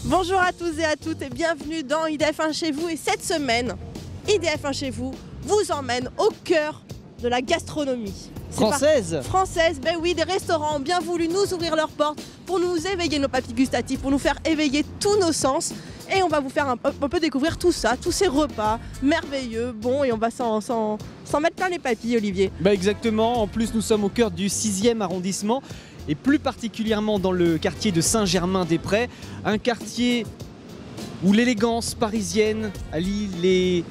Bonjour à tous et à toutes et bienvenue dans IDF1 chez vous. Et cette semaine, IDF1 chez vous vous emmène au cœur de la gastronomie. Française. Française, ben oui, des restaurants ont bien voulu nous ouvrir leurs portes pour nous éveiller nos papilles gustatives, pour nous faire éveiller tous nos sens. Et on va vous faire un peu découvrir tout ça, tous ces repas merveilleux, bons, et on va s'en mettre plein les papilles, Olivier. Bah exactement, en plus nous sommes au cœur du 6e arrondissement et plus particulièrement dans le quartier de Saint-Germain-des-Prés, un quartier où l'élégance parisienne allie les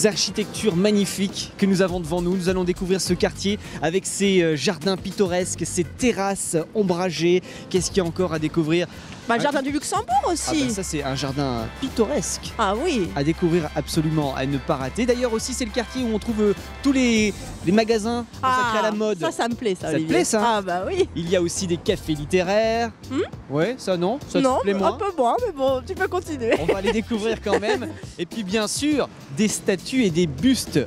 architectures magnifiques que nous avons devant nous. Nous allons découvrir ce quartier avec ses jardins pittoresques, ses terrasses ombragées. Qu'est-ce qu'il y a encore à découvrir ? Le jardin du Luxembourg aussi. Ça c'est un jardin pittoresque. Ah oui. À découvrir absolument, à ne pas rater. D'ailleurs aussi c'est le quartier où on trouve tous les magasins consacrés à la mode. Ça me plaît ça, Ça te Olivier. plaît ça ? Ah bah oui. Il y a aussi des cafés littéraires. Ouais, ça non ? Ça Non, te plaît un moins ? peu moins, mais bon, tu peux continuer. On va les découvrir quand même. Et puis bien sûr, des statues et des bustes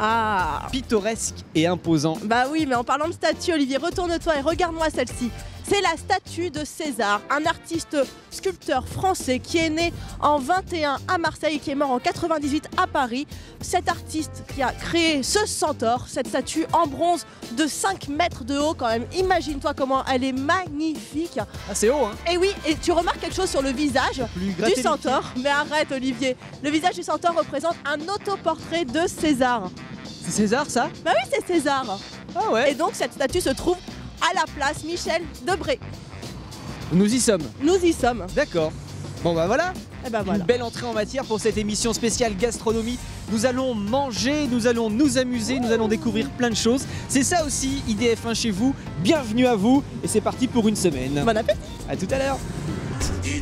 pittoresques et imposants. Bah oui, mais en parlant de statue, Olivier, retourne-toi et regarde-moi celle-ci. C'est la statue de César, un artiste sculpteur français qui est né en 21 à Marseille et qui est mort en 98 à Paris. Cet artiste qui a créé ce centaure, cette statue en bronze de 5 mètres de haut quand même. Imagine-toi comment elle est magnifique. Ah c'est haut hein. Et oui, et tu remarques quelque chose sur le visage du centaure. Mais arrête Olivier, le visage du centaure représente un autoportrait de César. C'est César ça ? Bah oui, c'est César. Ah ouais. Et donc cette statue se trouve à la place Michel Debré. Nous y sommes. Nous y sommes. D'accord. Bon bah voilà. Et bah voilà. Une belle entrée en matière pour cette émission spéciale gastronomie. Nous allons manger, nous allons nous amuser, nous allons découvrir plein de choses. C'est ça aussi IDF1 chez vous. Bienvenue à vous et c'est parti pour une semaine. Bon appétit. À tout à l'heure. IDF1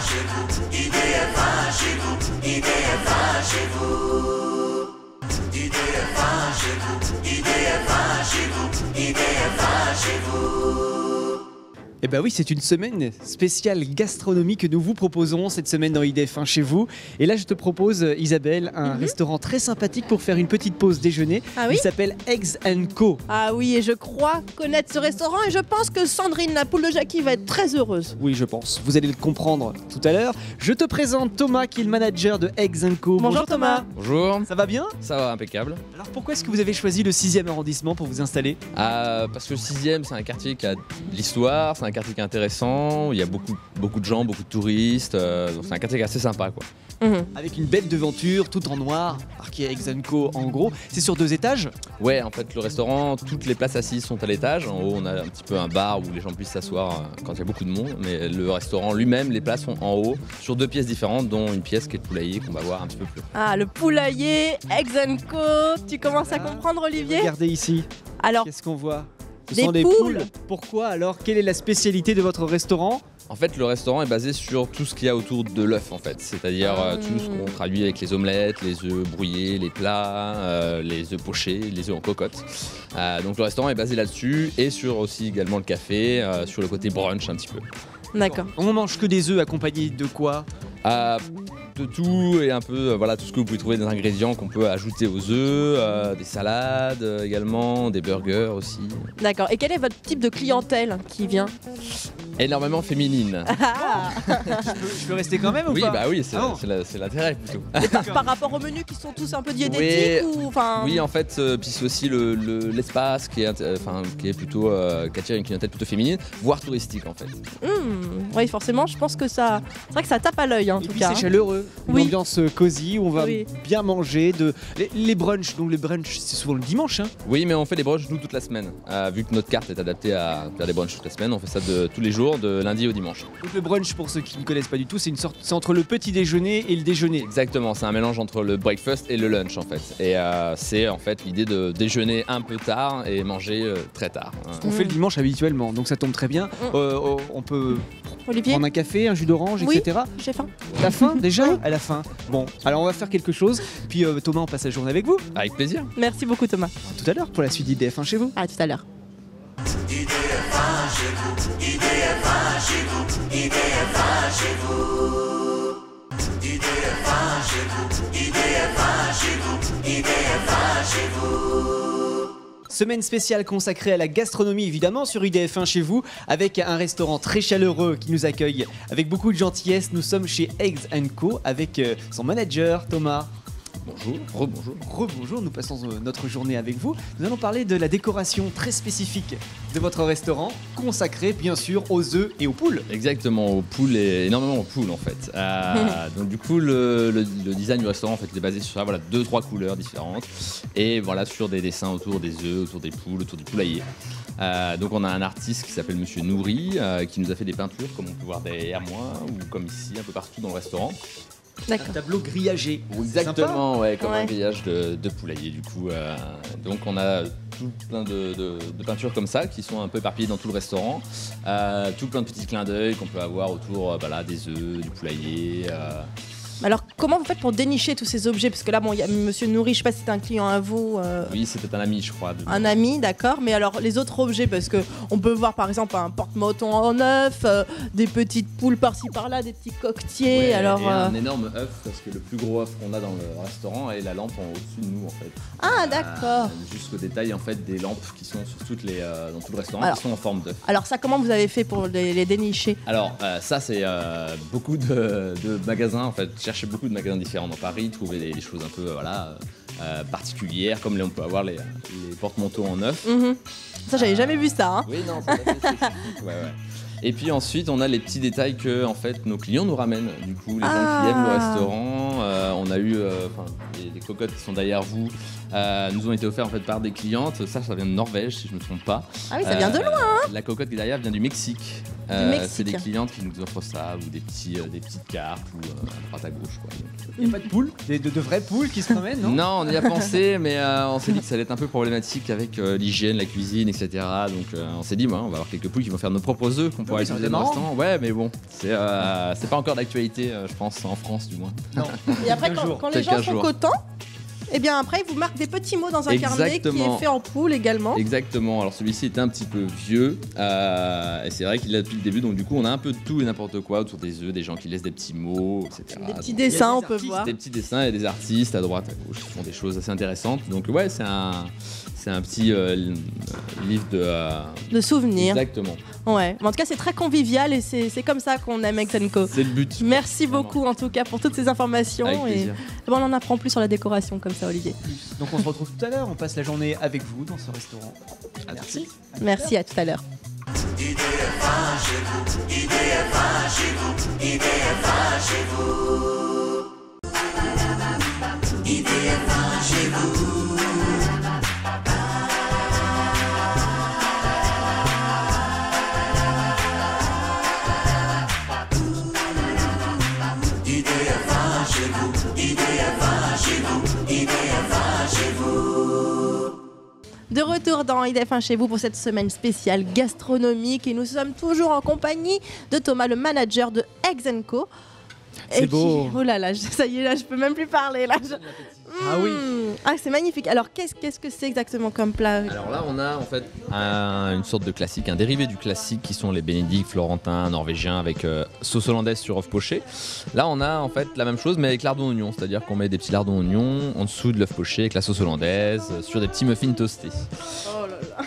chez vous, IDF1 chez vous, IDF1 chez vous. IDF1 chez vous, IDF1 chez vous, IDF1 chez vous. Eh ben oui, c'est une semaine spéciale gastronomie que nous vous proposons cette semaine dans IDF1 chez vous. Et là, je te propose, Isabelle, un restaurant très sympathique pour faire une petite pause déjeuner. Ah oui ? Il s'appelle Eggs & Co. Ah oui, et je crois connaître ce restaurant et je pense que Sandrine, la poule de Jackie, va être très heureuse. Oui, je pense. Vous allez le comprendre tout à l'heure. Je te présente Thomas, qui est le manager de Eggs & Co. Bonjour Thomas. Bonjour, Ça va bien ? ça va impeccable. Alors pourquoi est-ce que vous avez choisi le 6e arrondissement pour vous installer ? Parce que le 6e, c'est un quartier qui a de l'histoire, c'est un quartier qui est intéressant, il y a beaucoup de gens, beaucoup de touristes, donc c'est un quartier qui est assez sympa quoi. Avec une belle devanture, tout en noir, marqué Eggs & Co en gros. C'est sur 2 étages ? Ouais, en fait le restaurant, toutes les places assises sont à l'étage. En haut on a un petit peu un bar où les gens puissent s'asseoir quand il y a beaucoup de monde, mais le restaurant lui-même, les places sont en haut, sur 2 pièces différentes, dont une pièce qui est le poulailler qu'on va voir un petit peu plus. Ah, le poulailler, Eggs & Co. Tu commences à comprendre Olivier ? Regardez ici. Alors, Qu'est-ce qu'on voit ? Ce Des sont des poules. poules. Pourquoi alors ? Quelle est la spécialité de votre restaurant ? En fait, le restaurant est basé sur tout ce qu'il y a autour de l'œuf, en fait. C'est-à-dire tout ce qu'on traduit avec les omelettes, les œufs brouillés, les plats, les œufs pochés, les œufs en cocotte. Donc le restaurant est basé là-dessus et sur aussi également le café, sur le côté brunch un petit peu. d'accord. On mange que des œufs accompagnés de quoi ? De tout et un peu voilà tout ce que vous pouvez trouver des ingrédients qu'on peut ajouter aux œufs, des salades également, des burgers aussi. D'accord. Et quel est votre type de clientèle qui vient ? Énormément féminine. Je peux rester quand même ou Oui, pas ? bah oui, c'est Ah bon. c'est l'intérêt plutôt. Par rapport aux menus qui sont tous un peu diététiques ou enfin. Oui, en fait, puis c'est aussi l'espace qui est plutôt qui attire une clientèle plutôt féminine, voire touristique en fait. Oui, forcément, je pense que ça. C'est vrai que ça tape à l'œil en Et tout puis cas. c'est chaleureux, une Oui. ambiance cosy où on va Oui. bien manger. Les brunchs, donc les brunchs c'est souvent le dimanche. Hein. Oui, mais on fait des brunchs nous toute la semaine. Vu que notre carte est adaptée à faire des brunchs toute la semaine, on fait ça de tous les jours, de lundi au dimanche. Donc le brunch, pour ceux qui ne connaissent pas du tout, c'est entre le petit déjeuner et le déjeuner. Exactement, c'est un mélange entre le breakfast et le lunch en fait. Et c'est en fait l'idée de déjeuner un peu tard et manger très tard. On fait le dimanche habituellement, donc ça tombe très bien. On peut Olivier, prendre un café, un jus d'orange, Oui. etc. j'ai faim. La fin déjà à la fin. Bon, alors on va faire quelque chose. Puis Thomas, on passe la journée avec vous. Avec plaisir. Merci beaucoup Thomas. À tout à l'heure pour la suite d'IDF1 chez vous. À tout à l'heure. IDF1 chez vous, IDF1 chez vous, IDF1 chez vous. IDF1 chez vous, IDF1 chez vous, IDF1 chez vous. Semaine spéciale consacrée à la gastronomie évidemment sur IDF1 chez vous, avec un restaurant très chaleureux qui nous accueille avec beaucoup de gentillesse. Nous sommes chez Eggs & Co avec son manager Thomas. Bonjour, rebonjour. Rebonjour, nous passons notre journée avec vous. Nous allons parler de la décoration très spécifique de votre restaurant, consacré bien sûr aux œufs et aux poules. Exactement, aux poules et énormément aux poules en fait. Donc du coup le design du restaurant en fait, il est basé sur 2-3 couleurs différentes et voilà sur des dessins autour des œufs, autour des poules, autour du poulailler. Donc on a un artiste qui s'appelle Monsieur Nourri qui nous a fait des peintures comme on peut voir derrière moi ou comme ici un peu partout dans le restaurant. Un tableau grillagé. Exactement, ouais, comme Ouais. un grillage de poulailler du coup. Donc on a tout plein de peintures comme ça qui sont un peu éparpillées dans tout le restaurant. Tout plein de petits clins d'œil qu'on peut avoir autour des œufs, du poulailler. Alors, comment vous faites pour dénicher tous ces objets? Parce que là, bon, il y a Monsieur Nourri, je sais pas si c'est un client à vous, Oui, c'était un ami, je crois. un ami, d'accord. Mais alors, les autres objets, parce que on peut voir par exemple un porte-manteau en œuf, des petites poules par-ci par-là, des petits coquetiers. Ouais, alors, et un énorme œuf parce que le plus gros œuf qu'on a dans le restaurant est la lampe au-dessus de nous en fait. Ah, d'accord. Jusqu'au détail en fait des lampes qui sont sur dans tout le restaurant Alors. qui sont en forme d'œuf. Alors ça, comment vous avez fait pour les dénicher? Alors ça c'est beaucoup de magasins en fait, chercher beaucoup de magasins différents dans Paris, trouver des choses un peu particulières comme on peut avoir les porte-manteaux en œuf. Ça, j'avais jamais vu ça. Hein. Oui non, c'est spécifique. Ouais. Et puis ensuite on a les petits détails que en fait nos clients nous ramènent. Du coup les gens qui aiment le restaurant, on a eu les cocottes qui sont derrière vous nous ont été offertes en fait par des clientes. Ça vient de Norvège si je me trompe pas. Ah oui, ça vient de loin. La cocotte qui est derrière vient du Mexique. Mexique. C'est des clientes qui nous offrent ça ou des petites cartes ou à droite à gauche quoi. Il n'y a pas de poules, de vraies poules qui se promènent, non? Non, on y a pensé, mais on s'est dit que ça allait être un peu problématique avec l'hygiène, la cuisine, etc. Donc on s'est dit, on va avoir quelques poules qui vont faire nos propres œufs qu'on pourra oui, ça utiliser va dans être le restaurant. Ouais, mais bon, c'est pas encore d'actualité, je pense, en France du moins. Non. Et après, Quelques jours. quand les gens Quelques sont jours. contents, eh bien après, ils vous marquent des petits mots dans un carnet qui Exactement. est fait en poule également. Exactement, alors celui-ci était un petit peu vieux, et c'est vrai qu'il est là depuis le début, donc du coup on a un peu de tout et n'importe quoi autour des œufs, des gens qui laissent des petits mots, etc. Des petits Donc, dessins, on des peut artistes, voir. des petits dessins et des artistes à droite, à gauche qui font des choses assez intéressantes. Donc ouais, c'est un petit livre de... De souvenirs. Exactement, Ouais. Mais en tout cas, c'est très convivial et c'est comme ça qu'on aime Eggs & Co. c'est le but. Merci Vraiment. beaucoup en tout cas pour toutes ces informations. Avec Et plaisir. on en apprend plus sur la décoration comme ça, Olivier. Donc on se retrouve tout à l'heure, on passe la journée avec vous dans ce restaurant. Merci. Merci, à tout à l'heure. De retour dans IDF1 chez vous pour cette semaine spéciale gastronomique et nous sommes toujours en compagnie de Thomas, le manager de Eggs & Co. C'est Et beau. Oh là là, ça y est, là, je peux même plus parler. Là. Ah oui. Ah, c'est magnifique. Alors, qu'est-ce que c'est exactement comme plat? Alors là, on a en fait une sorte de classique, un dérivé du classique qui sont les bénédicts florentins, norvégiens avec sauce hollandaise sur œuf poché. Là, on a en fait la même chose mais avec lardons oignons, c'est-à-dire qu'on met des petits lardons oignons en dessous de l'œuf poché avec la sauce hollandaise sur des petits muffins toastés. Oh là là.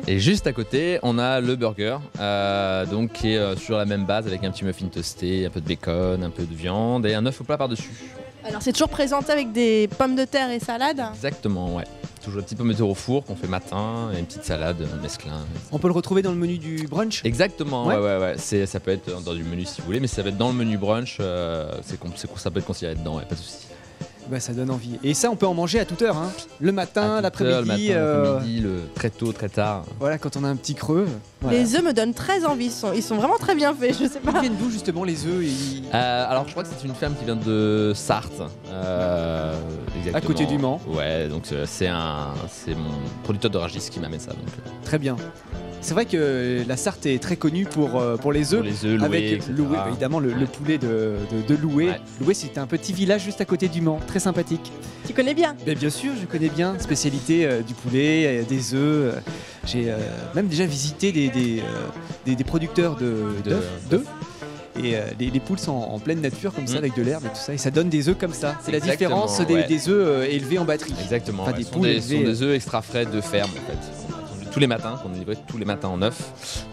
Et juste à côté, on a le burger, donc qui est sur la même base avec un petit muffin toasté, un peu de bacon, un peu de viande et un œuf au plat par-dessus. Alors, c'est toujours présenté avec des pommes de terre et salade. Exactement, ouais. Toujours un petit pomme de terre au four qu'on fait matin et une petite salade mesclin. On peut le retrouver dans le menu du brunch. Exactement, Ouais. ouais. Ça peut être dans du menu si vous voulez, mais ça va être dans le menu brunch. Ça peut être considéré dedans, ouais, pas de souci. Bah, ça donne envie. Et ça, on peut en manger à toute heure, hein. Le matin, À toute heure, l'après-midi. l'après-midi, très tôt, très tard. Voilà, quand on a un petit creux. Voilà. Les œufs me donnent très envie. Ils sont vraiment très bien faits. Je sais Ils pas. viennent d'où justement les œufs Alors je crois que c'est une ferme qui vient de Sarthe. Exactement. À côté du Mans. Ouais, donc c'est mon producteur de ragis qui m'amène ça. Donc, Très bien. C'est vrai que la Sarthe est très connue pour les œufs. pour les œufs loués, Avec etc. Loué, évidemment le poulet de Loué. Ouais. Loué, c'est un petit village juste à côté du Mans, très sympathique. Tu connais bien. Bien sûr, je connais bien, spécialité du poulet, des œufs. J'ai même déjà visité des producteurs d'œufs. et les poules sont en pleine nature comme ça Mhm. avec de l'herbe et tout ça et ça donne des œufs comme ça. C'est la Exactement, différence ouais. des œufs élevés en batterie. Exactement. Enfin, Ouais, des ce sont poules des, ce sont élevées, des œufs extra frais de ferme en fait. Tous les matins, qu'on est livré tous les matins en œufs.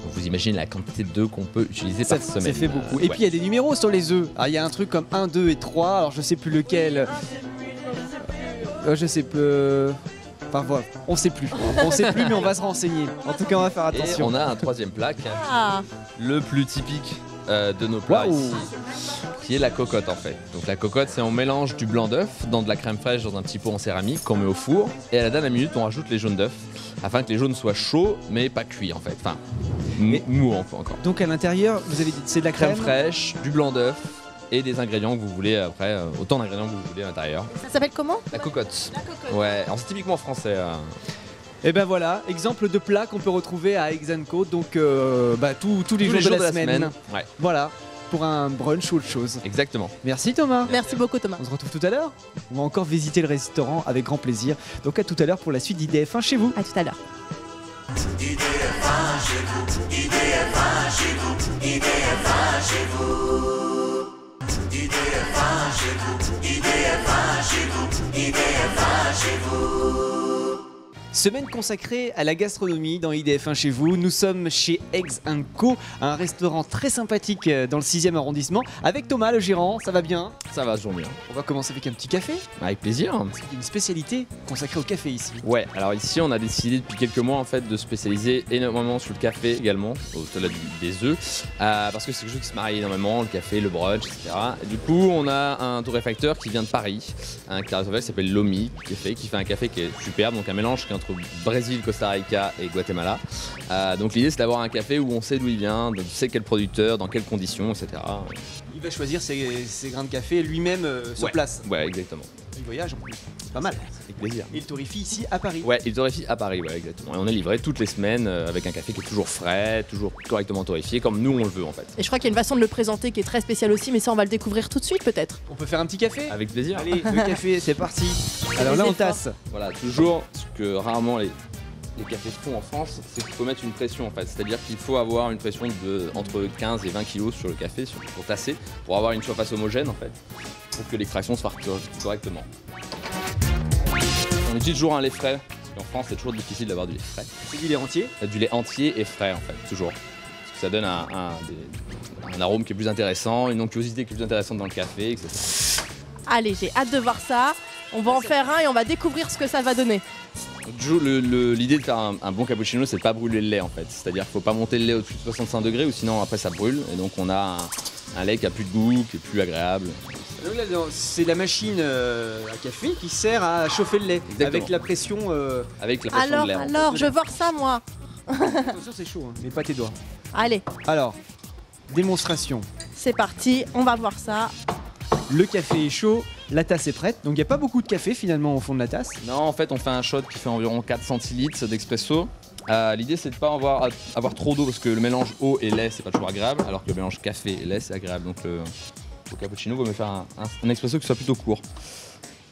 Donc vous imaginez la quantité d'œufs qu'on peut utiliser Ça, par semaine. ça fait beaucoup. Et Ouais. puis il y a des numéros sur les œufs. Alors, il y a un truc comme 1, 2 et 3. Alors je sais plus lequel. Je sais plus. Enfin voilà, on sait plus. On sait plus mais on va se renseigner. En tout cas on va faire Et attention. on a un troisième plat qui est Ah, le plus typique de nos plats Waouh. ici, qui est la cocotte en fait. Donc la cocotte, c'est on mélange du blanc d'œuf dans de la crème fraîche dans un petit pot en céramique qu'on met au four et à la dernière minute on rajoute les jaunes d'œuf afin que les jaunes soient chauds mais pas cuits en fait. Enfin mou encore. Donc à l'intérieur, vous avez dit c'est de la Crème crème. fraîche, du blanc d'œuf et des ingrédients que vous voulez après, autant d'ingrédients que vous voulez à l'intérieur. ça s'appelle comment? La cocotte. Ouais, alors c'est typiquement français. Et ben voilà, exemple de plat qu'on peut retrouver à Exanco. Donc tous les jours de la semaine. Ouais, Voilà, pour un brunch ou autre chose. exactement. Merci Thomas. Merci beaucoup Thomas. On se retrouve tout à l'heure. On va encore visiter le restaurant avec grand plaisir. Donc à tout à l'heure pour la suite d'IDF1 chez vous. À tout à l'heure. Semaine consacrée à la gastronomie dans IDF1 chez vous. Nous sommes chez Eggs & Co, un restaurant très sympathique dans le 6e arrondissement. Avec Thomas, le gérant, ça va bien? Ça va toujours bien. On va commencer avec un petit café. Avec plaisir. Il y a une spécialité consacrée au café ici. Ouais, alors ici on a décidé depuis quelques mois en fait de spécialiser énormément sur le café également, au-delà des œufs, parce que c'est quelque chose qui se marie énormément, le café, le brunch, etc. Et du coup on a un torréfacteur qui vient de Paris, un torréfacteur qui s'appelle Lomi, qui fait un café qui est superbe, donc un mélange qui est entre Brésil, Costa Rica et Guatemala. Donc l'idée c'est d'avoir un café où on sait d'où il vient, on sait quel producteur, dans quelles conditions, etc. Il va choisir ses grains de café lui-même sur Ouais. place. Ouais, exactement. Il voyage en plus. C'est pas mal. Avec plaisir. Et il torréfie ici à Paris. Ouais, il torréfie à Paris, ouais, exactement. Et on est livré toutes les semaines avec un café qui est toujours frais, toujours correctement torréfié, comme nous on le veut en fait. Et je crois qu'il y a une façon de le présenter qui est très spéciale aussi, mais ça on va le découvrir tout de suite peut-être. On peut faire un petit café? Avec plaisir. Allez, le café, c'est parti. Alors là, on tasse. Voilà, toujours ce que rarement les cafés font en France, c'est qu'il faut mettre une pression en fait. C'est-à-dire qu'il faut avoir une pression de entre 15 et 20 kg sur le café pour tasser, pour avoir une surface homogène en fait, pour que l'extraction se fasse correctement. On utilise toujours un lait frais, parce qu'en France c'est toujours difficile d'avoir du lait frais. C'est du lait entier. Du lait entier et frais en fait, toujours. Parce que ça donne un arôme qui est plus intéressant, une onctuosité qui est plus intéressante dans le café, etc. Allez, j'ai hâte de voir ça. On va en faire un et on va découvrir ce que ça va donner. L'idée de faire un bon cappuccino, c'est de pas brûler le lait en fait. C'est-à-dire qu'il faut pas monter le lait au-dessus de 65 degrés ou sinon après ça brûle. Et donc on a un lait qui a plus de goût, qui est plus agréable. Donc là, c'est la machine à café qui sert à chauffer le lait. Exactement. Avec la pression. Avec la pression de l'air. Alors, je veux voir ça moi. Attention, c'est chaud, hein, mais pas tes doigts. Allez, Alors, démonstration. c'est parti, on va voir ça. Le café est chaud, la tasse est prête. Donc il n'y a pas beaucoup de café finalement au fond de la tasse. Non, en fait, on fait un shot qui fait environ 4 centilitres d'expresso. L'idée, c'est de pas avoir trop d'eau parce que le mélange eau et lait, c'est pas toujours agréable, alors que le mélange café et lait, c'est agréable. Donc le cappuccino, vaut mieux faire un expresso qui soit plutôt court.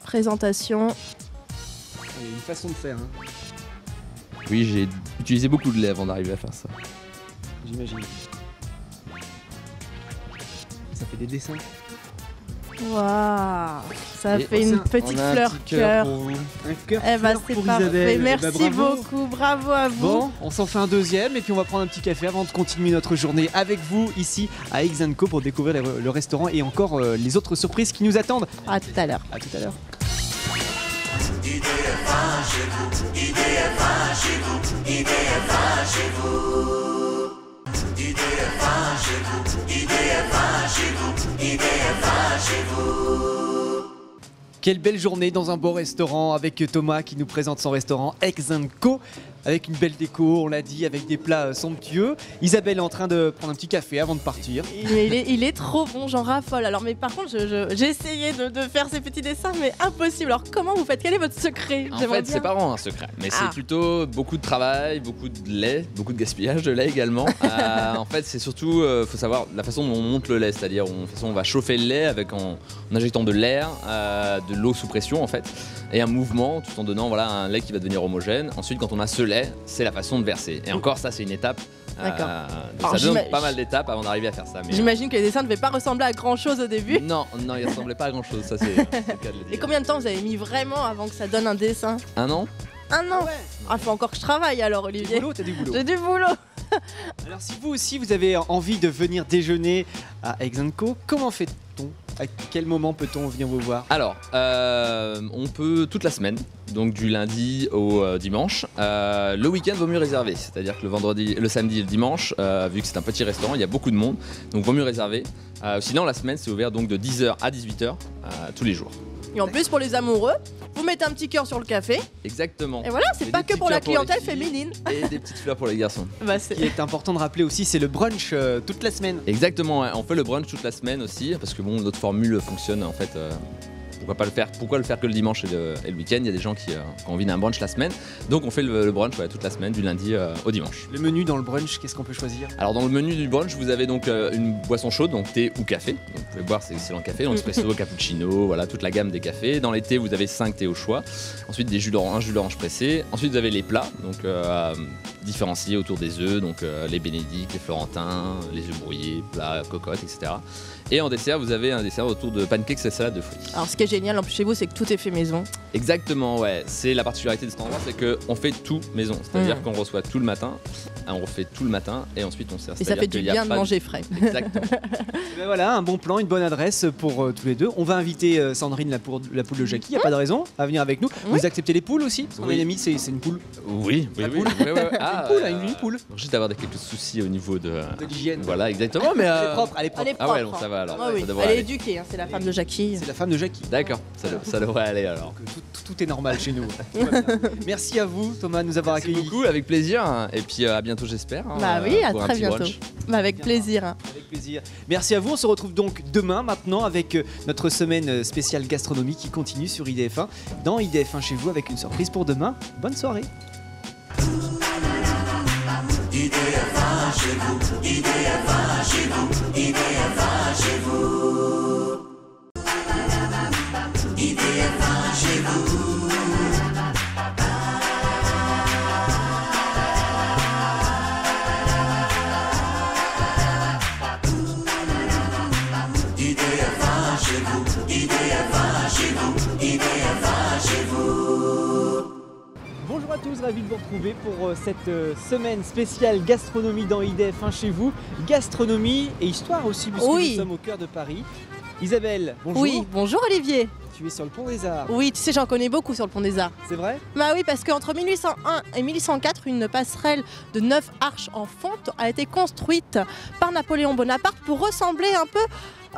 Présentation. Il y a une façon de faire, hein, Oui, j'ai utilisé beaucoup de lait avant d'arriver à faire ça. j'imagine. Ça fait des dessins. Waouh, ça Et fait une petite On a un fleur petit cœur. pour vous. Un cœur Eh bah fleur c'est pour parfait, Isabelle. merci Eh bah, bravo. beaucoup, bravo à vous. Bon, on s'en fait un deuxième et puis on va prendre un petit café avant de continuer notre journée avec vous ici à Eggs & Co pour découvrir le restaurant et encore les autres surprises qui nous attendent. À tout à l'heure. À tout à l'heure. Quelle belle journée dans un beau restaurant avec Thomas qui nous présente son restaurant Eggs & Co. Avec une belle déco, on l'a dit, avec des plats somptueux. Isabelle est en train de prendre un petit café avant de partir. Il est trop bon, j'en raffole. Alors, mais par contre, j'ai essayé de faire ces petits dessins, mais impossible. Alors, comment vous faites? Quel est votre secret? En J'aimerais fait, bien. c'est pas vraiment un secret, mais Ah. c'est plutôt beaucoup de travail, beaucoup de lait, beaucoup de gaspillage de lait également. En fait, c'est surtout, faut savoir la façon dont on monte le lait, c'est-à-dire on va chauffer le lait en injectant de l'air, de l'eau sous pression en fait, et un mouvement tout en donnant un lait qui va devenir homogène. Ensuite, quand on a ce lait, c'est la façon de verser. Et encore, ça, c'est une étape D'accord. Ça demande pas mal d'étapes avant d'arriver à faire ça. Mais J'imagine que les dessins ne devaient pas ressembler à grand chose au début. non, ils ressemblaient pas à grand chose, ça c'est le cas de le Et dire. combien de temps vous avez mis vraiment avant que ça donne un dessin? Un an? Un an. Ah, faut encore que je travaille alors, T'as Olivier. du boulot. J'ai du boulot. Alors si vous aussi vous avez envie de venir déjeuner à Exenco, comment fait-on? À quel moment peut-on venir vous voir? Alors, on peut toute la semaine, donc du lundi au dimanche. Le week-end vaut mieux réserver, c'est-à-dire que le samedi et le dimanche, vu que c'est un petit restaurant, il y a beaucoup de monde, donc vaut mieux réserver. Sinon, la semaine, c'est ouvert donc de 10h à 18h tous les jours. Et en plus, pour les amoureux, vous mettez un petit cœur sur le café. Exactement. Et voilà, c'est Et pas des que petits pour la cœurs pour les clientèle filles. féminine. Et des petites fleurs pour les garçons. Bah, Ce qui est important de rappeler aussi, c'est le brunch toute la semaine. Exactement, ouais. On fait le brunch toute la semaine aussi, parce que bon, notre formule fonctionne en fait. Pourquoi le faire que le dimanche et le week-end? Il y a des gens qui ont envie d'un brunch la semaine. Donc on fait le brunch toute la semaine, du lundi au dimanche. Le menu dans le brunch, qu'est-ce qu'on peut choisir? Alors dans le menu du brunch, vous avez donc une boisson chaude, donc thé ou café. Donc, vous pouvez boire, c'est excellent café, donc espresso, cappuccino, voilà, toute la gamme des cafés. Dans les thés, vous avez 5 thés au choix. Ensuite, un jus d'orange pressé. Ensuite, vous avez les plats, donc différenciés autour des œufs, donc les bénédicts, les florentins, les œufs brouillés, plats, cocottes, etc. Et en dessert, vous avez un dessert autour de pancakes et salade de fruits. Alors, ce qui est génial en plus chez vous, c'est que tout est fait maison. Exactement, ouais. C'est la particularité de cet endroit, c'est qu'on fait tout maison. C'est-à-dire qu'on reçoit tout le matin, on refait tout le matin et ensuite on sert. Et ça fait du bien de manger frais. Exactement. Et ben voilà, un bon plan, une bonne adresse pour tous les deux. On va inviter Sandrine, la poule de Jackie, il n'y a pas de raison, à venir avec nous. Oui. Vous acceptez les poules aussi? Parce qu'on a Oui. une amie, c'est une poule. Oui. La poule. Ah, Une poule. Juste avoir quelques soucis au niveau de l'hygiène. Voilà, exactement. Mais Elle est propre, elle est propre. Elle est ah ouais, propre, donc ça va alors. Ah oui. Ça devrait Elle est aller. éduquée, hein, c'est la femme de Jackie. C'est la femme de Jackie. D'accord, ça devrait aller alors. Donc, tout est normal chez nous. Tout va bien. Merci à vous Thomas de nous avoir Merci accueillis. beaucoup, avec plaisir. Et puis à bientôt, j'espère. hein, Bah oui, à pour un très petit bientôt. brunch. Bah, avec plaisir. hein. Avec plaisir. Merci à vous. On se retrouve donc demain maintenant avec notre semaine spéciale gastronomie qui continue sur IDF1. Dans IDF1 chez vous avec une surprise pour demain. Bonne soirée. Bonjour à tous, ravi de vous retrouver pour cette semaine spéciale gastronomie dans IDF1 chez vous. Gastronomie et histoire aussi puisque Oui. nous sommes au cœur de Paris. Isabelle, bonjour. Oui, bonjour Olivier. Tu es sur le pont des Arts. Oui, tu sais, j'en connais beaucoup sur le pont des Arts. C'est vrai? Bah oui, parce qu'entre 1801 et 1804, une passerelle de 9 arches en fonte a été construite par Napoléon Bonaparte pour ressembler un peu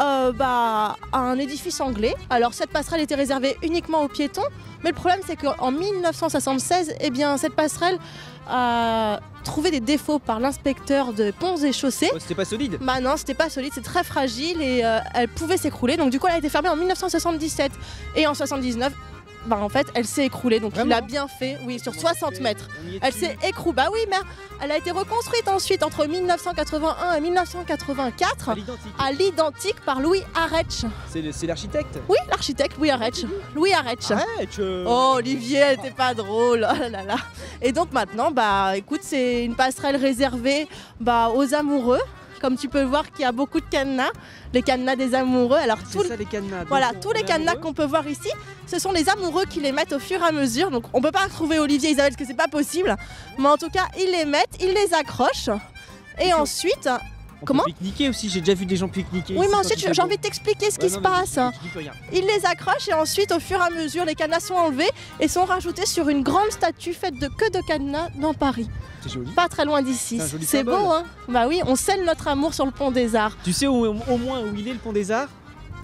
à un édifice anglais. Alors cette passerelle était réservée uniquement aux piétons, mais le problème c'est qu'en 1976, eh bien, cette passerelle a trouvé des défauts par l'inspecteur de ponts et chaussées. Oh, c'était pas solide. Bah non, c'était pas solide, c'est très fragile et elle pouvait s'écrouler. Donc du coup, elle a été fermée en 1977 et en 79. Bah en fait, elle s'est écroulée. Donc Vraiment il a bien fait, oui, sur 60 mètres. On y est Elle dessus. s'est écroulée. Bah oui, mais elle a été reconstruite ensuite entre 1981 et 1984 À l'identique. à l'identique par Louis Arretsch. C'est l'architecte. Oui, l'architecte Louis Arretsch. Louis Arretsch. Ouais, Oh Olivier, elle était pas drôle. Oh là là. Et donc maintenant, bah écoute, c'est une passerelle réservée aux amoureux. Comme tu peux voir qu'il y a beaucoup de cadenas, les cadenas des amoureux. Alors C'est ça les cadenas. voilà, Donc, tous les on est cadenas amoureux. qu'on peut voir ici, ce sont les amoureux qui les mettent au fur et à mesure. Donc on peut pas trouver Olivier et Isabelle parce que c'est pas possible. Mais en tout cas, ils les mettent, ils les accrochent. Et ensuite, On comment peut pique-niquer aussi, j'ai déjà vu des gens pique-niquer. oui ici mais quand ensuite il fait j'ai beau. envie de t'expliquer ce qui Ouais, se non, mais passe. je dis plus rien. Ils les accrochent et ensuite au fur et à mesure les cadenas sont enlevés et sont rajoutés sur une grande statue faite de queue de cadenas dans Paris. C'est joli. Pas très loin d'ici. C'est un joli C'est symbole. beau hein. Bah oui, on scelle notre amour sur le pont des Arts. Tu sais au moins où il est le pont des Arts?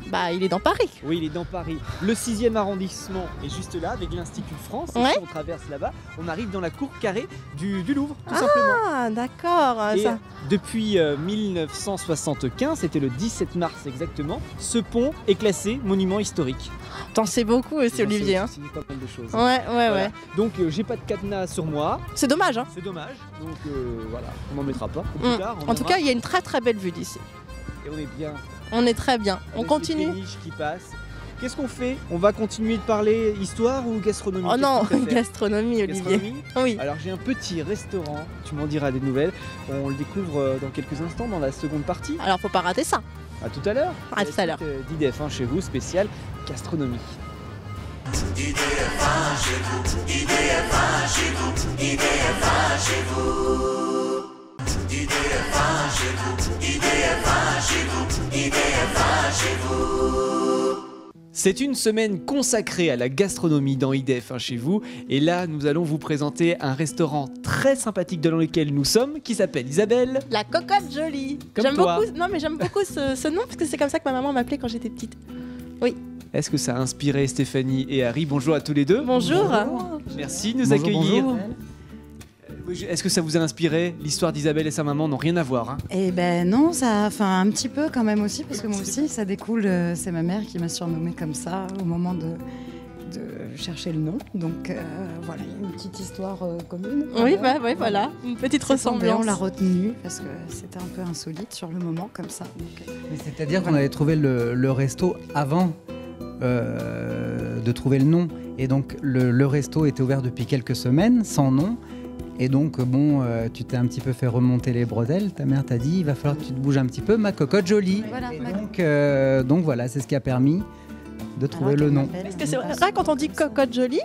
Bah il est dans Paris. Oui, il est dans Paris. Le 6e arrondissement est juste là avec l'Institut de France. Et Ouais. si on traverse là-bas, on arrive dans la cour carrée du Louvre, tout simplement. Ah d'accord. Et Ça. depuis 1975, c'était le 17 mars exactement, ce pont est classé monument historique. T'en sais beaucoup aussi J'en sais Olivier. Hein. aussi pas mal de choses. Ouais, Voilà. ouais. Donc j'ai pas de cadenas sur moi, C'est dommage hein. c'est dommage. Donc voilà, on n'en mettra pas. Ou Mm. plus tard, on En tout viendra. cas, il y a une très très belle vue d'ici. Et on est bien. On est très bien. On Avec continue. les péniches qui passent. Qu'est-ce qu'on fait? On va continuer de parler histoire ou gastronomie? Oh non, Qu'est-ce que tu préfères? gastronomie, Olivier. Gastronomie. Oui. Alors j'ai un petit restaurant, tu m'en diras des nouvelles. On le découvre dans quelques instants dans la seconde partie. Alors faut pas rater ça. À tout à l'heure. À tout à l'heure. D'IDF1 chez vous, spécial gastronomie. IDF1 chez vous, IDF1 chez vous, IDF1 chez vous. IDF1 chez vous, IDF1 chez vous, IDF1 chez vous. C'est une semaine consacrée à la gastronomie dans IDF1 chez vous. Et là, nous allons vous présenter un restaurant très sympathique dans lequel nous sommes, qui s'appelle Isabelle. La cocotte jolie. Comme J'aime toi. beaucoup. Non mais j'aime beaucoup ce nom parce que c'est comme ça que ma maman m'appelait quand j'étais petite. Est-ce que ça a inspiré Stéphanie et Harry? Bonjour à tous les deux. Bonjour. Merci de nous Bonjour, accueillir. bonjour. Est-ce que ça vous a inspiré? L'histoire d'Isabelle et sa maman n'ont rien à voir. Hein. Eh ben non, enfin un petit peu quand même aussi, parce que moi aussi ça découle, c'est ma mère qui m'a surnommée comme ça au moment de chercher le nom. Donc voilà, il y a une petite histoire commune. Oui, bah oui, voilà, une petite C'est tombé, ressemblance. on l'a retenue parce que c'était un peu insolite sur le moment comme ça. Donc, Mais c'est-à-dire qu'on avait trouvé le resto avant de trouver le nom. Et donc le resto était ouvert depuis quelques semaines, sans nom. Et donc tu t'es un petit peu fait remonter les bretelles. Ta mère t'a dit, il va falloir que tu te bouges un petit peu, ma cocotte jolie. Voilà, Et donc voilà, c'est ce qui a permis de trouver le nom. Parce que c'est vrai, quand on dit cocotte jolie,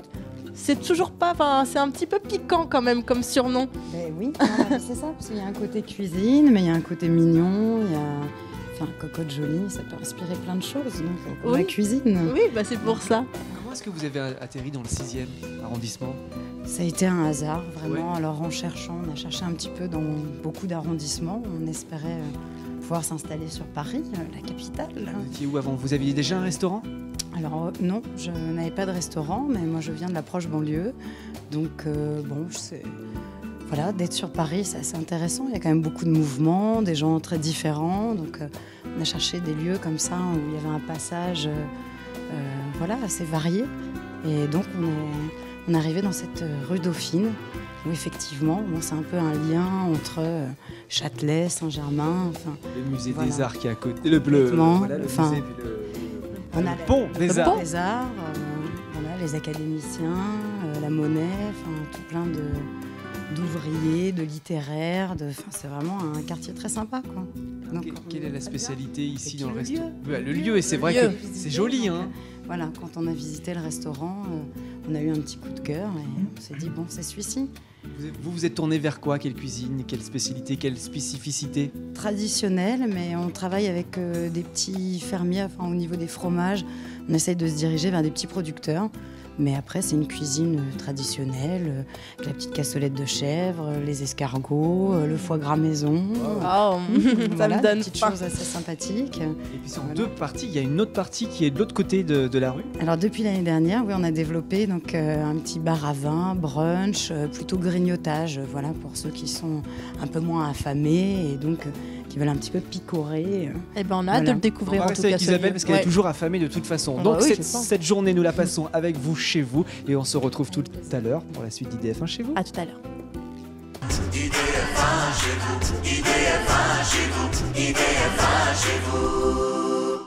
c'est toujours pas. Enfin, c'est un petit peu piquant quand même comme surnom. Ben oui, non, c'est ça, parce qu'il y a un côté cuisine, mais il y a un côté mignon, il y a... Enfin, cocotte jolie, ça peut inspirer plein de choses, donc Oui. la cuisine. Oui, bah c'est pour ça. Comment est-ce que vous avez atterri dans le 6e arrondissement? Ça a été un hasard, vraiment. Alors en cherchant, on a cherché un petit peu dans beaucoup d'arrondissements. On espérait pouvoir s'installer sur Paris, la capitale. Vous étiez où avant? Vous aviez déjà un restaurant? Alors non, je n'avais pas de restaurant, mais moi je viens de la proche banlieue. Donc bon, voilà, d'être sur Paris, c'est assez intéressant. Il y a quand même beaucoup de mouvements, des gens très différents. Donc on a cherché des lieux comme ça où il y avait un passage voilà, assez varié. Et donc on est arrivé dans cette rue Dauphine où effectivement, bon, c'est un peu un lien entre Châtelet, Saint-Germain. Enfin, Le musée Voilà. des Arts qui est à côté. Le bleu. Complètement. Voilà, le Enfin, musée, puis on a le pont des le Arts. pont des Arts, voilà, les académiciens, la monnaie, enfin tout plein d'ouvriers, de littéraires. Enfin, c'est vraiment un quartier très sympa, quoi. Donc, Quelle est la spécialité ici dans le le restaurant? lieu. Le lieu, et c'est vrai lieu. que c'est joli. Hein. Voilà, quand on a visité le restaurant, on a eu un petit coup de cœur et on s'est dit, bon, c'est celui-ci. Vous vous êtes tourné vers quoi? Quelle cuisine? Quelle spécialité? Quelle spécificité? Traditionnel, mais on travaille avec des petits fermiers, enfin, au niveau des fromages. On essaye de se diriger vers des petits producteurs. Mais après, c'est une cuisine traditionnelle, avec la petite cassolette de chèvre, les escargots, le foie gras maison. Oh, ça Voilà, me donne des petites faim. choses assez sympathiques. Et puis sur Voilà. deux parties, il y a une autre partie qui est de l'autre côté de la rue. Alors depuis l'année dernière, oui, on a développé donc un petit bar à vin, brunch, plutôt grignotage, voilà, pour ceux qui sont un peu moins affamés et donc qui veulent un petit peu picorer. Eh ben on a hâte de Voilà. le découvrir On va en tout rester cas. avec ce Isabelle lieu. parce qu'elle Ouais. est toujours affamée de toute façon. Ah Donc bah oui, cette, je pense. cette journée, nous la passons avec vous chez vous et on se retrouve tout à l'heure pour la suite d'IDF1 chez vous. À tout à l'heure. IDF1 chez vous, IDF1 chez vous, IDF1 chez vous.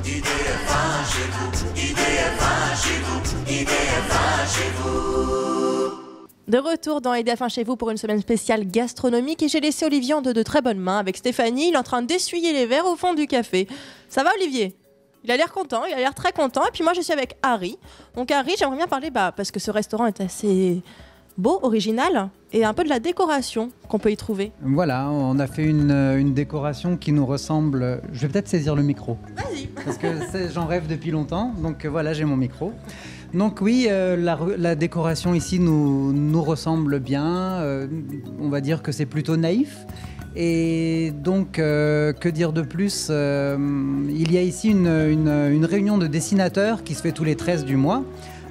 IDF1 chez vous, IDF1 chez vous, IDF1 chez vous. De retour dans IDF1 chez vous pour une semaine spéciale gastronomique et j'ai laissé Olivier en de très bonnes mains avec Stéphanie. Il est en train d'essuyer les verres au fond du café. Ça va Olivier? Il a l'air content, il a l'air très content. Et puis moi je suis avec Harry. Donc Harry, j'aimerais bien parler parce que ce restaurant est assez beau, original et un peu de la décoration qu'on peut y trouver. Voilà, on a fait une décoration qui nous ressemble. Je vais peut-être saisir le micro. Vas-y. Parce que j'en rêve depuis longtemps, donc voilà, j'ai mon micro. Donc oui, la décoration ici nous ressemble bien. On va dire que c'est plutôt naïf. Et donc, que dire de plus? Il y a ici une réunion de dessinateurs qui se fait tous les 13 du mois,